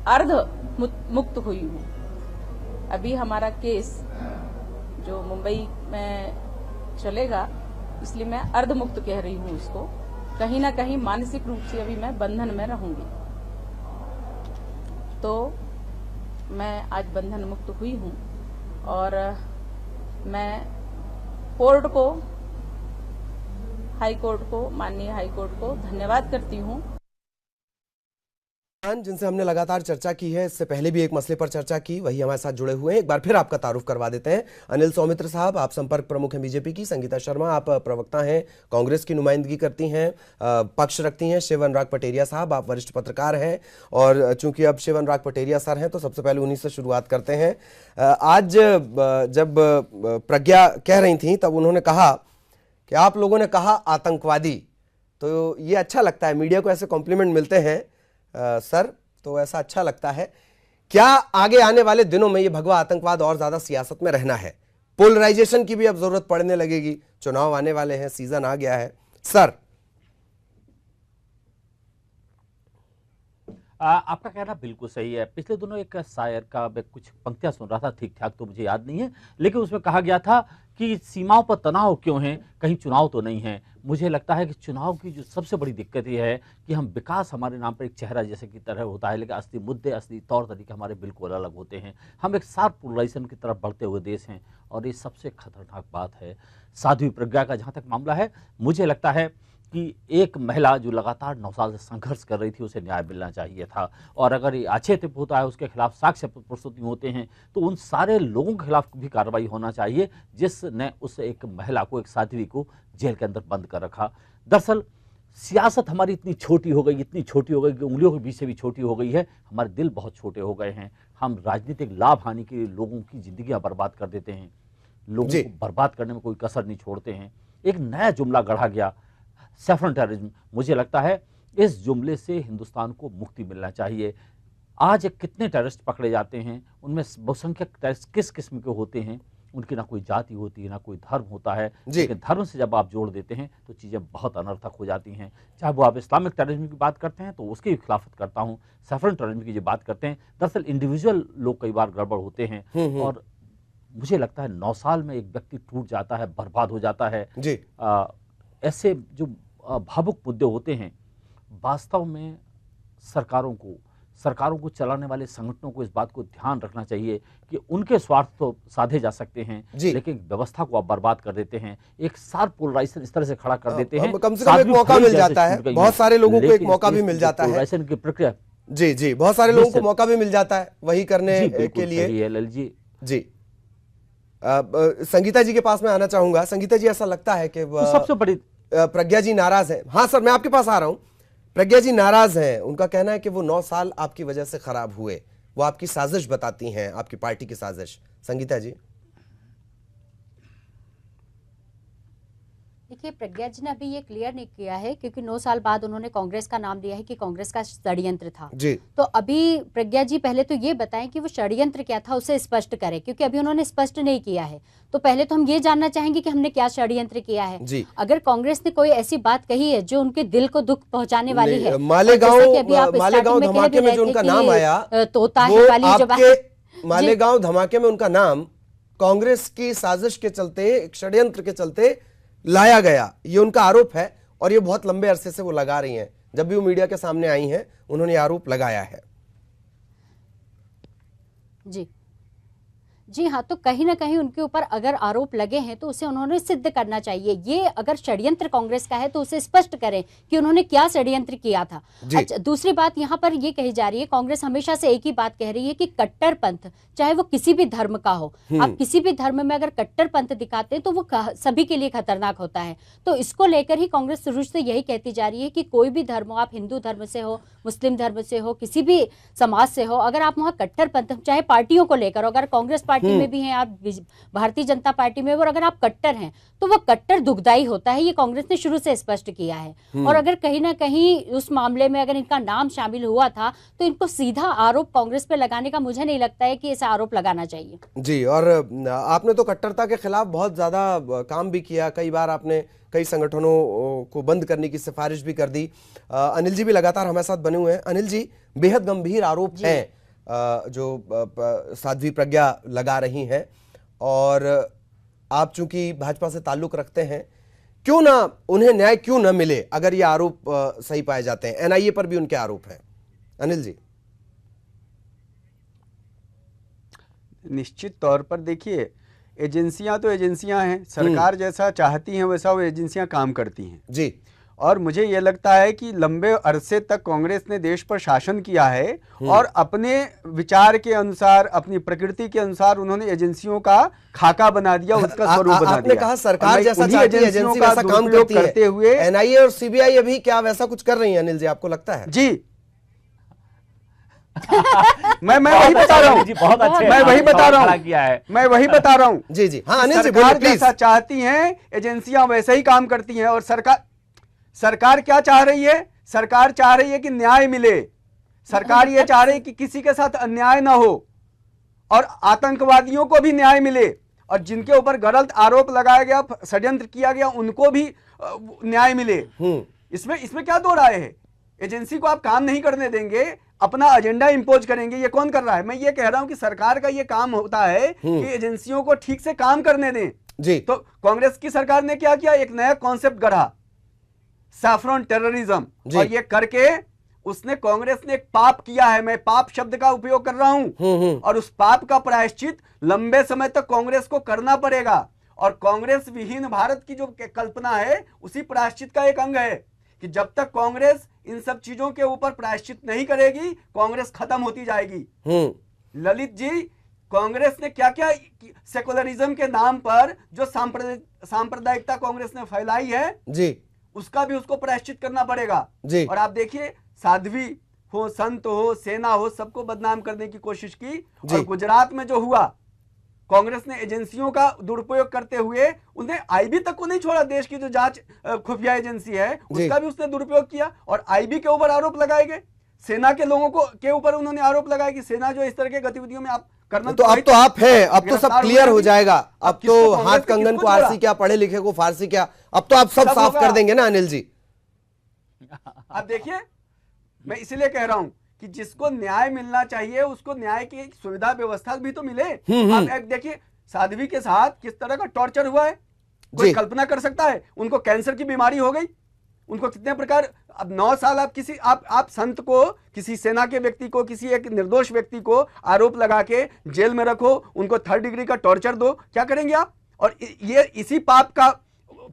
अर्ध मुक्त हुई हूँ। अभी हमारा केस जो मुंबई में चलेगा, इसलिए मैं अर्ध मुक्त कह रही हूँ उसको। कहीं ना कहीं मानसिक रूप से अभी मैं बंधन में रहूंगी। तो मैं आज बंधन मुक्त हुई हूँ और मैं कोर्ट को, हाई कोर्ट को, माननीय हाई कोर्ट को धन्यवाद करती हूँ जिनसे हमने लगातार चर्चा की है। इससे पहले भी एक मसले पर चर्चा की, वही हमारे साथ जुड़े हुए हैं। एक बार फिर आपका तारुफ करवा देते हैं। अनिल सौमित्र साहब, आप संपर्क प्रमुख हैं बीजेपी की। संगीता शर्मा, आप प्रवक्ता हैं, कांग्रेस की नुमाइंदगी करती हैं, पक्ष रखती हैं। शिव अनुराग पटेरिया साहब, आप वरिष्ठ पत्रकार हैं और चूंकि अब शिव अनुराग पटेरिया सर हैं तो सबसे पहले उन्हीं से शुरुआत करते हैं। आज जब प्रज्ञा कह रही थी तब उन्होंने कहा कि आप लोगों ने कहा आतंकवादी, तो ये अच्छा लगता है, मीडिया को ऐसे कॉम्प्लीमेंट मिलते हैं सर, तो ऐसा अच्छा लगता है। क्या आगे आने वाले दिनों में ये भगवा आतंकवाद और ज्यादा सियासत में रहना है? पोलराइजेशन की भी अब जरूरत पड़ने लगेगी, चुनाव आने वाले हैं, सीजन आ गया है सर। आपका कहना बिल्कुल सही है। पिछले दिनों एक शायर का मैं कुछ पंक्तियां सुन रहा था, ठीक ठाक तो मुझे याद नहीं है, लेकिन उसमें कहा गया था कि सीमाओं पर तनाव क्यों है, कहीं चुनाव तो नहीं है। मुझे लगता है कि चुनाव की जो सबसे बड़ी दिक्कत ये है कि हम विकास हमारे नाम पर एक चेहरा जैसे की तरह होता है, लेकिन असली मुद्दे, असली तौर तरीके हमारे बिल्कुल अलग होते हैं। हम एक शार्प पोलराइजेशन की तरफ बढ़ते हुए देश हैं और ये सबसे खतरनाक बात है। साध्वी प्रज्ञा का जहाँ तक मामला है, मुझे लगता है कि एक महिला जो लगातार 9 साल से संघर्ष कर रही थी, उसे न्याय मिलना चाहिए था। और अगर ये आक्षेप होता है, उसके खिलाफ साक्ष्य प्रस्तुत होते हैं, तो उन सारे लोगों के खिलाफ भी कार्रवाई होना चाहिए जिसने उस एक महिला को, एक साध्वी को जेल के अंदर बंद कर रखा। दरअसल सियासत हमारी इतनी छोटी हो गई, इतनी छोटी हो गई कि उंगलियों के बीच से भी छोटी हो गई है। हमारे दिल बहुत छोटे हो गए हैं। हम राजनीतिक लाभ हानि के लिए लोगों की जिंदगियां बर्बाद कर देते हैं, लोगों को बर्बाद करने में कोई कसर नहीं छोड़ते हैं। एक नया जुमला गढ़ा गया, सैफरन टेररिज्म। मुझे लगता है इस जुमले से हिंदुस्तान को मुक्ति मिलना चाहिए। आज कितने टेररिस्ट पकड़े जाते हैं, उनमें बहुसंख्यक टेररिस्ट किस किस्म के होते हैं, उनकी ना कोई जाति होती है, ना कोई धर्म होता है, लेकिन धर्म से जब आप जोड़ देते हैं तो चीज़ें बहुत अनर्थक हो जाती हैं। चाहे वो आप इस्लामिक टेररिज्म की बात करते हैं तो उसकी भी खिलाफत करता हूँ, सैफरन टेररिज्म की जो बात करते हैं, दरअसल इंडिविजुअल लोग कई बार गड़बड़ होते हैं। और मुझे लगता है 9 साल में एक व्यक्ति टूट जाता है, बर्बाद हो जाता है। ऐसे जो भावुक मुद्दे होते हैं, वास्तव में सरकारों को चलाने वाले संगठनों को इस बात को ध्यान रखना चाहिए कि उनके स्वार्थ तो साधे जा सकते हैं, लेकिन व्यवस्था को आप बर्बाद कर देते हैं। एक शार्प पोलराइजेशन इस तरह से खड़ा कर देते हैं, कम से कम एक मौका मिल जाता है, बहुत सारे लोगों को एक मौका भी मिल जाता है पोलराइजेशन की प्रक्रिया। जी, बहुत सारे लोगों को मौका भी मिल जाता है वही करने के लिए। ललित जी, संगीता जी के पास मैं आना चाहूंगा। संगीता जी, ऐसा लगता है कि सबसे बड़ी प्रज्ञा जी नाराज है। हाँ सर, मैं आपके पास आ रहा हूं। प्रज्ञा जी नाराज हैं, उनका कहना है कि वो 9 साल आपकी वजह से खराब हुए, वो आपकी साजिश बताती हैं, आपकी पार्टी की साजिश। संगीता जी। देखिए, प्रज्ञा जी ने अभी ये क्लियर नहीं किया है, क्योंकि 9 साल बाद उन्होंने कांग्रेस का नाम लिया है कि कांग्रेस का षड्यंत्र था जी। तो अभी प्रज्ञा जी पहले तो ये बताएं कि वो षड्यंत्र क्या था, उसे स्पष्ट करें, क्योंकि अभी उन्होंने स्पष्ट नहीं किया है। तो पहले तो हम ये जानना चाहेंगे कि हमने क्या षड्यंत्र किया है। अगर कांग्रेस ने कोई ऐसी बात कही है जो उनके दिल को दुख पहुंचाने वाली है, मालेगांव धमाके में जो उनका नाम आया, तोताही वाली जो बात, मालेगांव धमाके में उनका नाम कांग्रेस की साजिश के चलते, एक षड्यंत्र के चलते लाया गया, ये उनका आरोप है। और ये बहुत लंबे अरसे से वो लगा रही हैं, जब भी वो मीडिया के सामने आई हैं उन्होंने आरोप लगाया है। जी जी हाँ, तो कहीं ना कहीं उनके ऊपर अगर आरोप लगे हैं तो उसे उन्होंने सिद्ध करना चाहिए। ये अगर षड्यंत्र कांग्रेस का है तो उसे स्पष्ट करें कि उन्होंने क्या षड्यंत्र किया था। अच्छा, दूसरी बात यहाँ पर ये कही जा रही है, कांग्रेस हमेशा से एक ही बात कह रही है कि कट्टरपंथ चाहे वो किसी भी धर्म का हो, आप किसी भी धर्म में अगर कट्टरपंथ दिखाते हैं तो वो सभी के लिए खतरनाक होता है। तो इसको लेकर ही कांग्रेस शुरू से यही कहती जा रही है कि कोई भी धर्म हो, आप हिंदू धर्म से हो, मुस्लिम धर्म से हो, किसी भी समाज से हो, अगर आप वहाँ कट्टरपंथ, चाहे पार्टियों को लेकर, अगर कांग्रेस पार्टी में भी हैं आप, भारतीय जनता पार्टी में, और अगर आप कट्टर हैं तो वो कट्टर दुखदाई होता है। ये कांग्रेस ने शुरू से स्पष्ट किया है। और अगर कहीं ना कहीं उस मामले में अगर इनका नाम शामिल हुआ था तो इनको सीधा आरोप कांग्रेस पे लगाने का मुझे नहीं लगता है कि ऐसा आरोप लगाना चाहिए। जी, और आपने तो कट्टरता के खिलाफ बहुत ज्यादा काम भी किया, कई बार आपने कई संगठनों को बंद करने की सिफारिश भी कर दी। अनिल जी भी लगातार हमारे साथ बने हुए हैं। अनिल जी, बेहद गंभीर आरोप हैं जो साध्वी प्रज्ञा लगा रही हैं, और आप चूंकि भाजपा से ताल्लुक रखते हैं, क्यों ना उन्हें न्याय क्यों ना मिले अगर ये आरोप सही पाए जाते हैं? एनआईए पर भी उनके आरोप हैं। अनिल जी। निश्चित तौर पर देखिए, एजेंसियां तो एजेंसियां हैं, सरकार जैसा चाहती हैं वैसा वो एजेंसियां काम करती हैं जी। और मुझे ये लगता है कि लंबे अरसे तक कांग्रेस ने देश पर शासन किया है और अपने विचार के अनुसार, अपनी प्रकृति के अनुसार उन्होंने एजेंसियों का खाका बना दिया, उसका स्वरूप बना दिया। आपने कहा सरकार जैसा चाहती है, एजेंसी वैसा काम करते हुए एनआईए और सीबीआई अभी क्या वैसा कुछ कर रही है? अनिल जी, आपको लगता है? जी मैं वही बता रहा हूँ, मैं वही बता रहा हूँ, मैं वही बता रहा हूँ। जी जी हाँ अनिल जी, सरकार जैसा चाहती हैं एजेंसियां वैसे ही काम करती हैं। और सरकार क्या चाह रही है? सरकार चाह रही है कि न्याय मिले। सरकार ये चाह रही है कि किसी के साथ अन्याय ना हो और आतंकवादियों को भी न्याय मिले, और जिनके ऊपर गलत आरोप लगाया गया, षड्यंत्र किया गया, उनको भी न्याय मिले। इसमें क्या दो राय है? एजेंसी को आप काम नहीं करने देंगे, अपना एजेंडा इंपोज करेंगे, ये कौन कर रहा है? मैं ये कह रहा हूं कि सरकार का ये काम होता है कि एजेंसियों को ठीक से काम करने दें जी। तो कांग्रेस की सरकार ने क्या किया? एक नया कॉन्सेप्ट गढ़ा, सैफ्रॉन टेररिज्म, और ये करके उसने, कांग्रेस ने एक पाप किया है। मैं पाप शब्द का उपयोग कर रहा हूं, और उस पाप का प्रायश्चित लंबे समय तक कांग्रेस को करना पड़ेगा। और कांग्रेस विहीन भारत की जो कल्पना है उसी प्रायश्चित का एक अंग है कि जब तक कांग्रेस इन सब चीजों के ऊपर प्रायश्चित नहीं करेगी, कांग्रेस खत्म होती जाएगी। ललित जी, कांग्रेस ने क्या क्या सेकुलरिज्म के नाम पर जो सांप्रदायिकता कांग्रेस ने फैलाई है जी, उसका भी उसको प्रायश्चित करना पड़ेगा जी। और आप देखिए, साध्वी हो, संत हो, सेना हो, सबको बदनाम करने की कोशिश की। और गुजरात में जो हुआ, कांग्रेस ने एजेंसियों का दुरुपयोग करते हुए उन्हें आईबी तक को नहीं छोड़ा। देश की जो जांच खुफिया एजेंसी है उसका भी उसने दुरुपयोग किया, और आईबी के ऊपर आरोप लगाए गए। सेना के लोगों को के ऊपर उन्होंने आरोप लगाया कि सेना जो इस तरह के गतिविधियों में आप करना, तो अब तो आप हैं, अब तो सब क्लियर हो जाएगा। अब तो हाथ कंगन को आरसी क्या, पढ़े लिखे को फारसी क्या, अब तो आप सब साफ कर देंगे ना अनिल जी? अब देखिए, मैं इसलिए कह रहा हूं कि जिसको न्याय मिलना चाहिए उसको न्याय की सुविधा व्यवस्था भी तो मिले। अब देखिए, साध्वी के साथ किस तरह का टॉर्चर हुआ है, कोई कल्पना कर सकता है? उनको कैंसर की बीमारी हो गई, उनको कितने प्रकार। अब 9 साल आप संत को, किसी सेना के व्यक्ति को, किसी एक निर्दोष व्यक्ति को आरोप लगा के जेल में रखो, उनको 3rd डिग्री का टॉर्चर दो, क्या करेंगे आप? और ये इसी पाप का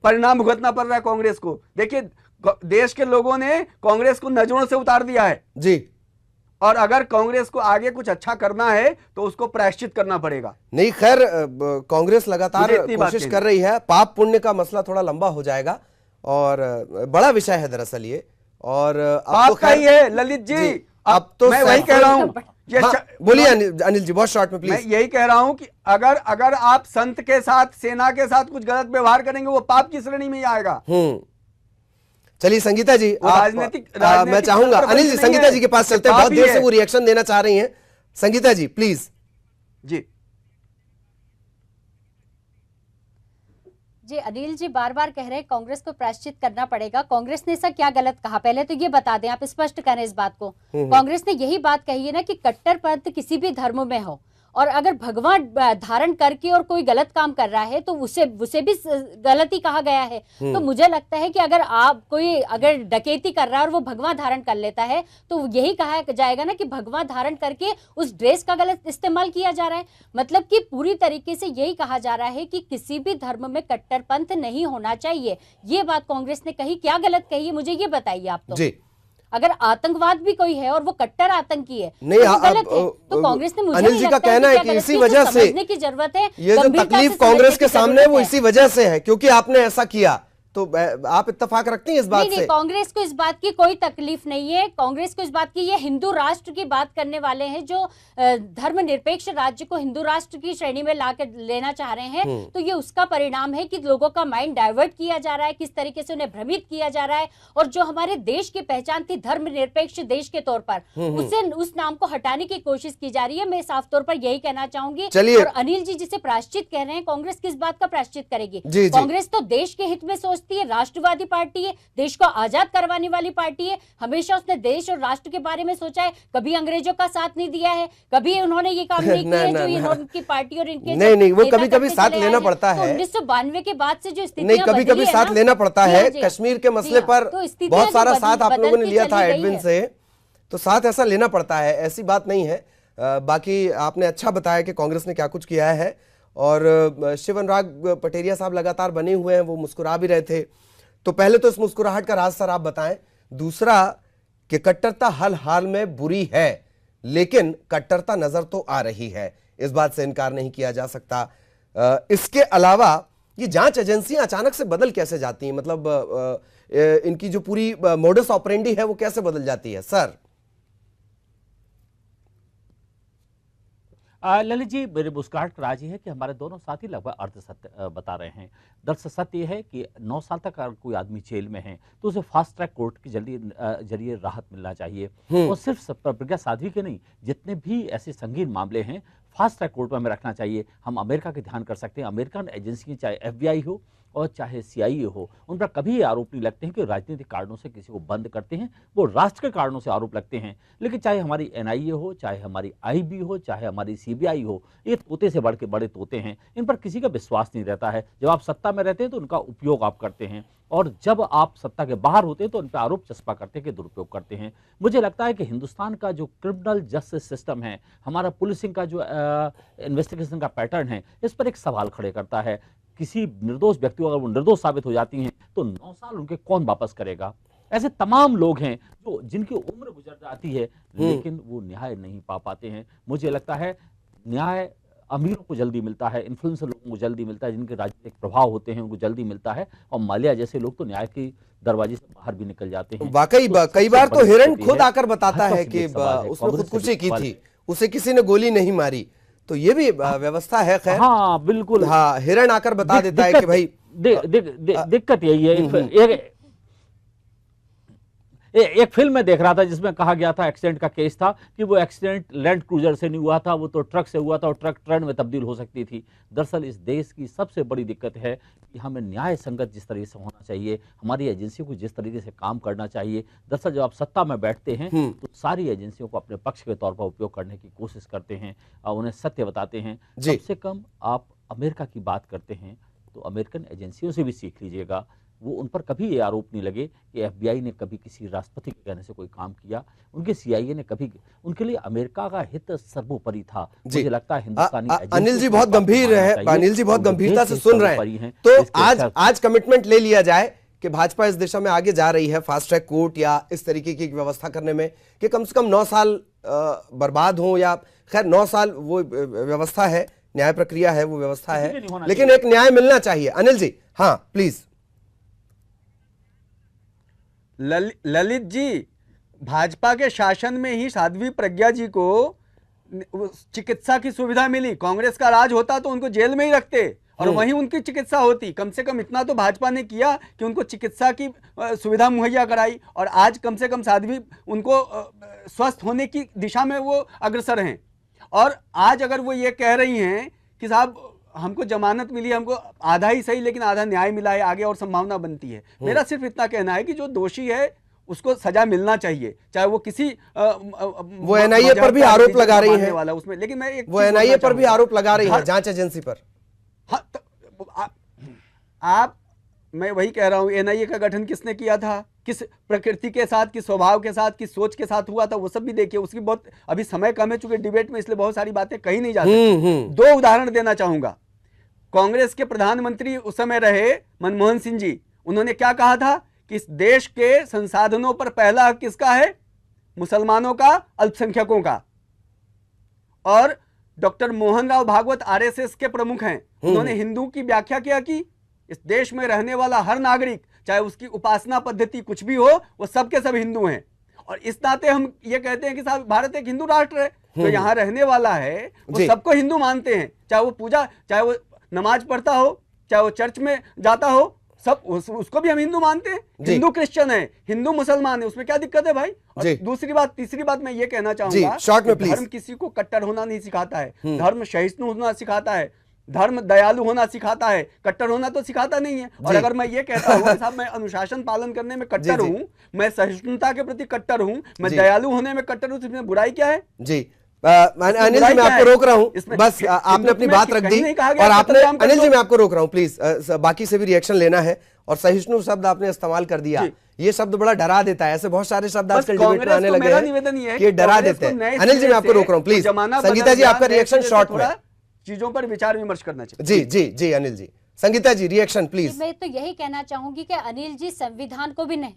परिणाम भुगतना पड़ रहा है कांग्रेस को। देखिए, देश के लोगों ने कांग्रेस को नजरों से उतार दिया है जी, और अगर कांग्रेस को आगे कुछ अच्छा करना है तो उसको प्रायश्चित करना पड़ेगा। नहीं, खैर कांग्रेस लगातार कोशिश कर रही है। पाप पुण्य का मसला थोड़ा लंबा हो जाएगा और बड़ा विषय है दरअसल ये, और पाप का ही है ललित जी। अब तो मैं वही कह रहा हूं, बोलिए अनिल जी, बहुत शॉर्ट में प्लीज। मैं यही कह रहा हूं कि अगर आप संत के साथ, सेना के साथ कुछ गलत व्यवहार करेंगे, वो पाप की श्रेणी में ही आएगा। चलिए संगीता जी, राजनीतिक मैं चाहूंगा अनिल जी संगीता जी के पास चलते हैं, बहुत देर से वो रिएक्शन देना चाह रही हैं। संगीता जी प्लीज। जी अनिल जी बार बार कह रहे हैं कांग्रेस को प्रायश्चित करना पड़ेगा। कांग्रेस ने ऐसा क्या गलत कहा, पहले तो ये बता दें, आप स्पष्ट करें इस बात को। कांग्रेस ने यही बात कही है ना कि कट्टरपंथ किसी भी धर्म में हो, और अगर भगवान धारण करके और कोई गलत काम कर रहा है तो उसे भी गलती कहा गया है। तो मुझे लगता है कि अगर डकैती कर रहा है और वो भगवान धारण कर लेता है तो यही कहा जाएगा ना कि भगवान धारण करके उस ड्रेस का गलत इस्तेमाल किया जा रहा है। मतलब कि पूरी तरीके से यही कहा जा रहा है कि किसी भी धर्म में कट्टरपंथ नहीं होना चाहिए। ये बात कांग्रेस ने कही, क्या गलत कही है मुझे ये बताइए आप। तो जी अगर आतंकवाद भी कोई है और वो कट्टर आतंकी है नहीं, तो गलत है। तो कांग्रेस ने, मुझे अनिल जी का कहना है कि इसी वजह से समझने की जरूरत है, ये जो तकलीफ कांग्रेस के सामने वो इसी वजह से है क्योंकि आपने ऐसा किया। तो आप इत्तेफाक रखती हैं इस बात से? कांग्रेस को इस बात की कोई तकलीफ नहीं है। कांग्रेस को इस बात की, ये हिंदू राष्ट्र की बात करने वाले हैं जो धर्मनिरपेक्ष राज्य को हिंदू राष्ट्र की श्रेणी में लाकर लेना चाह रहे हैं। तो ये उसका परिणाम है कि लोगों का माइंड डाइवर्ट किया जा रहा है, किस तरीके से उन्हें भ्रमित किया जा रहा है, और जो हमारे देश की पहचान थी धर्मनिरपेक्ष देश के तौर पर, उस नाम को हटाने की कोशिश की जा रही है। मैं साफ तौर पर यही कहना चाहूंगी। और अनिल जी जिसे प्रायश्चित कह रहे हैं, कांग्रेस किस बात का प्रायश्चित करेगी? कांग्रेस तो देश के हित में सोचती है, राष्ट्रवादी पार्टी है, देश को आजाद करवाने वाली पार्टी है। हमेशा उसने देश और राष्ट्र के बारे में सोचा है, कभी अंग्रेजों का साथ नहीं दिया है, कभी उन्होंने ये काम नहीं किया है जो इनकी पार्टी और इनके नहीं वो कभी कभी साथ लेना पड़ता है। 1992 के बाद से जो स्थिति नहीं, कभी कभी साथ लेना पड़ता है। कश्मीर के मसले पर बहुत सारा साथ आप लोगों ने लिया था एडविन से, तो साथ ऐसा लेना पड़ता है, ऐसी बात नहीं है। बाकी आपने अच्छा बताया कि कांग्रेस ने क्या कुछ किया है। और शिव अनुराग पटेरिया साहब लगातार बने हुए हैं, वो मुस्कुरा भी रहे थे। तो पहले तो इस मुस्कुराहट का राज सर आप बताएं। दूसरा कि कट्टरता हर हाल में बुरी है, लेकिन कट्टरता नजर तो आ रही है, इस बात से इनकार नहीं किया जा सकता। इसके अलावा ये जांच एजेंसियां अचानक से बदल कैसे जाती हैं? मतलब इनकी जो पूरी मोडस ऑपरेंडी है वो कैसे बदल जाती है सर? ललित जी, मेरे मुस्कुराहट का राज ये है कि हमारे दोनों साथी लगभग अर्ध सत्य बता रहे हैं। दरअसल सत्य यह है कि 9 साल तक अगर कोई आदमी जेल में है तो उसे फास्ट ट्रैक कोर्ट के जरिए राहत मिलना चाहिए। और सिर्फ प्रज्ञा साध्वी के नहीं, जितने भी ऐसे संगीन मामले हैं फास्ट ट्रैक कोर्ट में हमें रखना चाहिए। हम अमेरिका के ध्यान कर सकते हैं, अमेरिकन एजेंसियां चाहे FBI हो और चाहे CIA हो, उन पर कभी ये आरोप नहीं लगते हैं कि राजनीतिक कारणों से किसी को बंद करते हैं, वो राष्ट्र के कारणों से आरोप लगते हैं। लेकिन चाहे हमारी NIA हो, चाहे हमारी IB हो, चाहे हमारी CBI हो, ये तोते से बढ़ के बड़े तोते हैं, इन पर किसी का विश्वास नहीं रहता है। जब आप सत्ता में रहते हैं तो उनका उपयोग आप करते हैं, और जब आप सत्ता के बाहर होते हैं तो उन पर आरोप चस्पा करते हैं कि दुरुपयोग करते हैं। मुझे लगता है कि हिंदुस्तान का जो क्रिमिनल जस्टिस सिस्टम है, हमारा पुलिसिंग का जो इन्वेस्टिगेशन का पैटर्न है, इस पर एक सवाल खड़े करता है। किसी निर्दोष व्यक्ति को अगर वो निर्दोष साबित हो जाती हैं तो 9 साल उनके कौन वापस करेगा? ऐसे तमाम लोग हैं जो जिनकी उम्र गुजर जाती है लेकिन वो न्याय नहीं पा पाते हैं। मुझे लगता है न्याय अमीरों को जल्दी मिलता है, इन्फ्लुएंसर लोगों को जल्दी मिलता है, जिनके राजनीतिक प्रभाव होते हैं उनको जल्दी मिलता है, और माल्या जैसे लोग तो न्याय के दरवाजे से बाहर भी निकल जाते हैं। वाकई कई बार तो हिरण खुद आकर बताता है कि उसने खुदकुशी की थी, उसे किसी ने गोली नहीं मारी। तो ये भी व्यवस्था है। खैर हाँ बिल्कुल, हाँ, हिरण आकर बता देता है कि भाई दिक्कत यही है। एक फिल्म में देख रहा था जिसमें कहा गया था, एक्सीडेंट का केस था कि वो एक्सीडेंट लैंड क्रूजर से नहीं हुआ था, वो तो ट्रक से हुआ था और ट्रक ट्रेन में तब्दील हो सकती थी। दरअसल इस देश की सबसे बड़ी दिक्कत है कि हमें न्याय संगत जिस तरीके से होना चाहिए, हमारी एजेंसियों को जिस तरीके से काम करना चाहिए। दरअसल जब आप सत्ता में बैठते हैं तो सारी एजेंसियों को अपने पक्ष के तौर पर उपयोग करने की कोशिश करते हैं और उन्हें सत्य बताते हैं। कम से कम आप अमेरिका की बात करते हैं तो अमेरिकन एजेंसियों से भी सीख लीजिएगा। वो उन पर कभी ये आरोप नहीं लगे कि FBI ने कभी किसी राष्ट्रपति के कहने से कोई काम किया, उनके CIA ने कभी, उनके लिए अमेरिका का हित सर्वोपरि था। मुझे लगता है हिंदुस्तानी अनिल जी बहुत गंभीर है, अनिल जी बहुत गंभीरता से सुन रहे हैं। तो आज कमिटमेंट ले लिया जाए कि भाजपा इस दिशा में आगे जा रही है, फास्ट ट्रैक कोर्ट या इस तरीके की व्यवस्था करने में, कि कम से कम 9 साल बर्बाद हो, या खैर 9 साल वो व्यवस्था है, न्याय प्रक्रिया है, वो व्यवस्था है, लेकिन एक न्याय मिलना चाहिए। अनिल जी, हाँ प्लीज। ललित जी, भाजपा के शासन में ही साध्वी प्रज्ञा जी को चिकित्सा की सुविधा मिली। कांग्रेस का राज होता तो उनको जेल में ही रखते और वहीं उनकी चिकित्सा होती। कम से कम इतना तो भाजपा ने किया कि उनको चिकित्सा की सुविधा मुहैया कराई और आज कम से कम साध्वी उनको स्वस्थ होने की दिशा में वो अग्रसर हैं। और आज अगर वो ये कह रही हैं कि साहब हमको जमानत मिली, हमको आधा ही सही लेकिन आधा न्याय मिला है, आगे और संभावना बनती है। मेरा सिर्फ इतना कहना है कि जो दोषी है उसको सजा मिलना चाहिए, चाहे वो किसी वो एनआईए पर भी आरोप लगा रही है वाला उसमें। लेकिन मैं एक वो एनआईए पर भी आरोप लगा रही है, जांच एजेंसी पर। हाँ, आप मैं वही कह रहा हूं, एनआईए का गठन किसने किया था, किस प्रकृति के साथ, किस स्वभाव के साथ, किस सोच के साथ हुआ था, वो सब भी देखिए। उसकी बहुत अभी समय कम है चूंकि डिबेट में, इसलिए बहुत सारी बातें कही नहीं जा सकती। दो उदाहरण देना चाहूंगा। कांग्रेस के प्रधानमंत्री उस समय रहे मनमोहन सिंह जी, उन्होंने क्या कहा था कि इस देश के संसाधनों पर पहला हक किसका है? मुसलमानों का, अल्पसंख्यकों का। और डॉक्टर मोहन राव भागवत आरएसएस के प्रमुख हैं, उन्होंने हिंदू की व्याख्या क्या की? इस देश में रहने वाला हर नागरिक, चाहे उसकी उपासना पद्धति कुछ भी हो, वो सब के सब हिंदू हैं। और इस नाते हम ये कहते हैं कि साहब भारत एक हिंदू राष्ट्र है, जो यहाँ रहने वाला है वो सबको हिंदू मानते हैं, चाहे वो पूजा, चाहे वो नमाज पढ़ता हो, चाहे वो चर्च में जाता हो, सब उसको भी हम हिंदू मानते हैं। हिंदू क्रिश्चियन है, हिंदू मुसलमान है, उसमें क्या दिक्कत है भाई? और दूसरी बात, तीसरी बात मैं ये कहना चाहूंगा, धर्म किसी को कट्टर होना नहीं सिखाता है, धर्म सहिष्णु होना सिखाता है, धर्म दयालु होना सिखाता है, कट्टर होना तो सिखाता नहीं है। और अगर मैं ये कहता हूँ साहब मैं अनुशासन पालन करने में कट्टर हूँ, मैं सहिष्णुता के प्रति कट्टर हूँ, मैं दयालु होने में कट्टर हूँ, तो इसमें बुराई क्या है? जी अनिल जी मैं आपको रोक रहा हूँ, बस आपने अपनी बात रख दी और आपने, अनिल जी मैं आपको रोक रहा हूँ प्लीज, बाकी से भी रिएक्शन लेना है। और सहिष्णु शब्द आपने इस्तेमाल कर दिया, ये शब्द बड़ा डरा देता है। ऐसे बहुत सारे शब्द आजकल डिबेट में आने लगे हैं कि डरा देते हैं। अनिल जी मैं आपको रोक रहा हूँ प्लीज, संगीता जी आपका रिएक्शन शॉर्ट में, चीजों पर विचार विमर्श करना चाहिए। जी जी जी अनिल जी, संगीता जी रिएक्शन प्लीज। मैं तो यही कहना चाहूंगी कि अनिल जी संविधान को भी नहीं,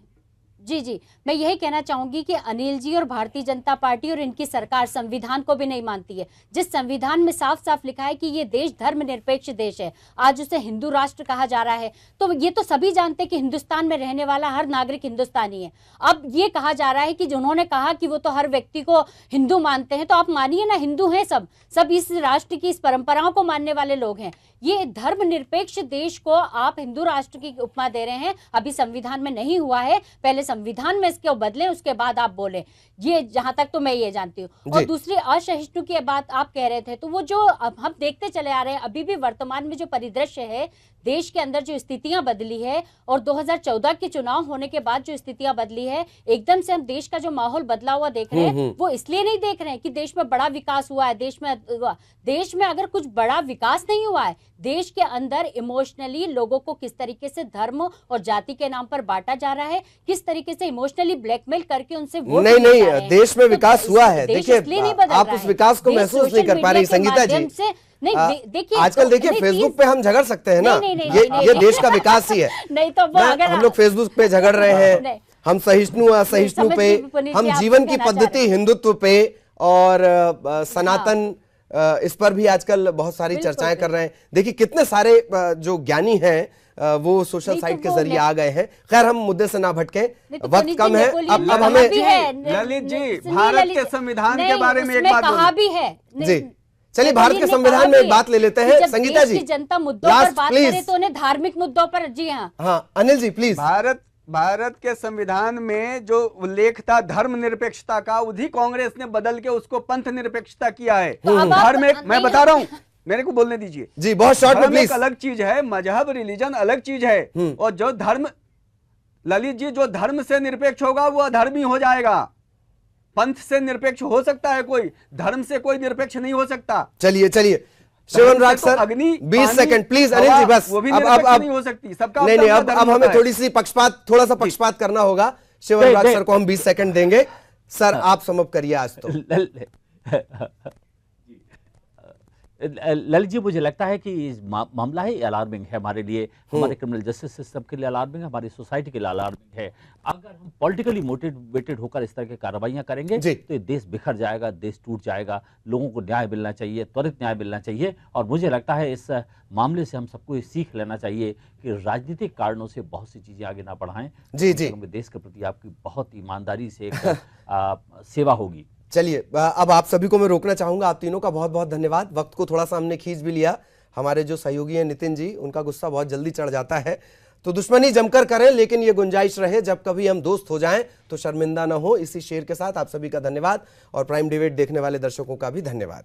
जी मैं यही कहना चाहूंगी कि अनिल जी और भारतीय जनता पार्टी और इनकी सरकार संविधान को भी नहीं मानती है। जिस संविधान में साफ साफ लिखा है कि ये देश धर्मनिरपेक्ष देश है, आज उसे हिंदू राष्ट्र कहा जा रहा है, तो ये तो सभी जानते हैं कि हिंदुस्तान में रहने वाला हर नागरिक हिंदुस्तानी है। अब ये कहा जा रहा है कि जिन्होंने कहा कि वो तो हर व्यक्ति को हिंदू मानते हैं, तो आप मानिए ना, हिंदू हैं सब इस राष्ट्र की, इस परंपराओं को मानने वाले लोग हैं। ये धर्मनिरपेक्ष देश को आप हिंदू राष्ट्र की उपमा दे रहे हैं, अभी संविधान में नहीं हुआ है, पहले संविधान में इसको बदलें, उसके बाद आप बोले। ये जहां तक तो मैं ये जानती हूँ। और दूसरी असहिष्णु की बात आप कह रहे थे, तो वो जो अब हम देखते चले आ रहे हैं, अभी भी वर्तमान में जो परिदृश्य है, देश के अंदर जो स्थितियां बदली है और 2014 के चुनाव होने के बाद जो स्थितियां बदली है, एकदम से हम देश का जो माहौल बदला हुआ देख रहे हैं, वो इसलिए नहीं देख रहे हैं कि देश में बड़ा विकास हुआ है। देश में अगर कुछ बड़ा विकास नहीं हुआ है, देश के अंदर इमोशनली लोगों को किस तरीके से धर्म और जाति के नाम पर बांटा जा रहा है, किस तरीके से इमोशनली ब्लैकमेल करके उनसे वोट नहीं देश में विकास हुआ है। देखिए आप उस विकास को महसूस नहीं कर पा रही संगीता जी। नहीं देखिए, आजकल देखिए फेसबुक पे हम झगड़ सकते हैं ना, ये देश का विकास ही है। नहीं तो वो अगर हम लोग फेसबुक पे झगड़ रहे हैं, हम सहिष्णु असहिष्णु पे, हम जीवन की पद्धति हिंदुत्व पे और सनातन, इस पर भी आजकल बहुत सारी चर्चाएं कर रहे हैं। देखिए कितने सारे जो ज्ञानी हैं वो सोशल साइट के जरिए आ गए हैं। खैर हम मुद्दे से ना भटके, वक्त कम है। अब हमें ललित जी भारत के संविधान के बारे में एक बात कहा भी है जी, चलिए भारत के संविधान में एक बात ले लेते हैं। संगीता जी जनता मुद्दों पर बात करे तो उन्हें धार्मिक मुद्दों पर, जी हाँ अनिल जी प्लीज। भारत के संविधान में जो उल्लेख था धर्मनिरपेक्षता का, उसी कांग्रेस ने बदल के उसको पंथ निरपेक्षता किया है। धर्म एक, मैं बता रहा हूँ, मेरे को बोलने दीजिए जी, बहुत शॉर्ट में प्लीज। अलग चीज है, मजहब रिलीजन अलग चीज है, और जो धर्म, ललित जी, जो धर्म से निरपेक्ष होगा वो अधर्मी हो जाएगा। पंथ से निरपेक्ष हो सकता है कोई, धर्म से कोई निरपेक्ष नहीं हो सकता। चलिए शिवनराज sir 20 second please. Anil ji बस, वो भी अब नहीं हो सकती सबका। नहीं अब हमें थोड़ा सा पक्षपात करना होगा। शिवनराज सर को हम 20 सेकंड देंगे। सर आप समअप करिए आज तो। ललित जी मुझे लगता है कि मामला है अलार्मिंग है हमारे लिए, हमारे क्रिमिनल जस्टिस सिस्टम के लिए अलार्मिंग है, हमारी सोसाइटी के लिए अलार्मिंग है। अगर हम पॉलिटिकली मोटिवेटेड होकर इस तरह की कार्रवाइयां करेंगे तो ये देश बिखर जाएगा, देश टूट जाएगा। लोगों को न्याय मिलना चाहिए, त्वरित न्याय मिलना चाहिए। और मुझे लगता है इस मामले से हम सबको ये सीख लेना चाहिए कि राजनीतिक कारणों से बहुत सी चीजें आगे ना बढ़ाएं। जी देश के प्रति आपकी बहुत ईमानदारी से एक सेवा होगी। चलिए अब आप सभी को मैं रोकना चाहूंगा। आप तीनों का बहुत बहुत धन्यवाद। वक्त को थोड़ा सा हमने खींच भी लिया। हमारे जो सहयोगी हैं नितिन जी, उनका गुस्सा बहुत जल्दी चढ़ जाता है, तो दुश्मनी जमकर करें, लेकिन ये गुंजाइश रहे जब कभी हम दोस्त हो जाएं तो शर्मिंदा ना हो। इसी शेर के साथ आप सभी का धन्यवाद और प्राइम डिबेट देखने वाले दर्शकों का भी धन्यवाद।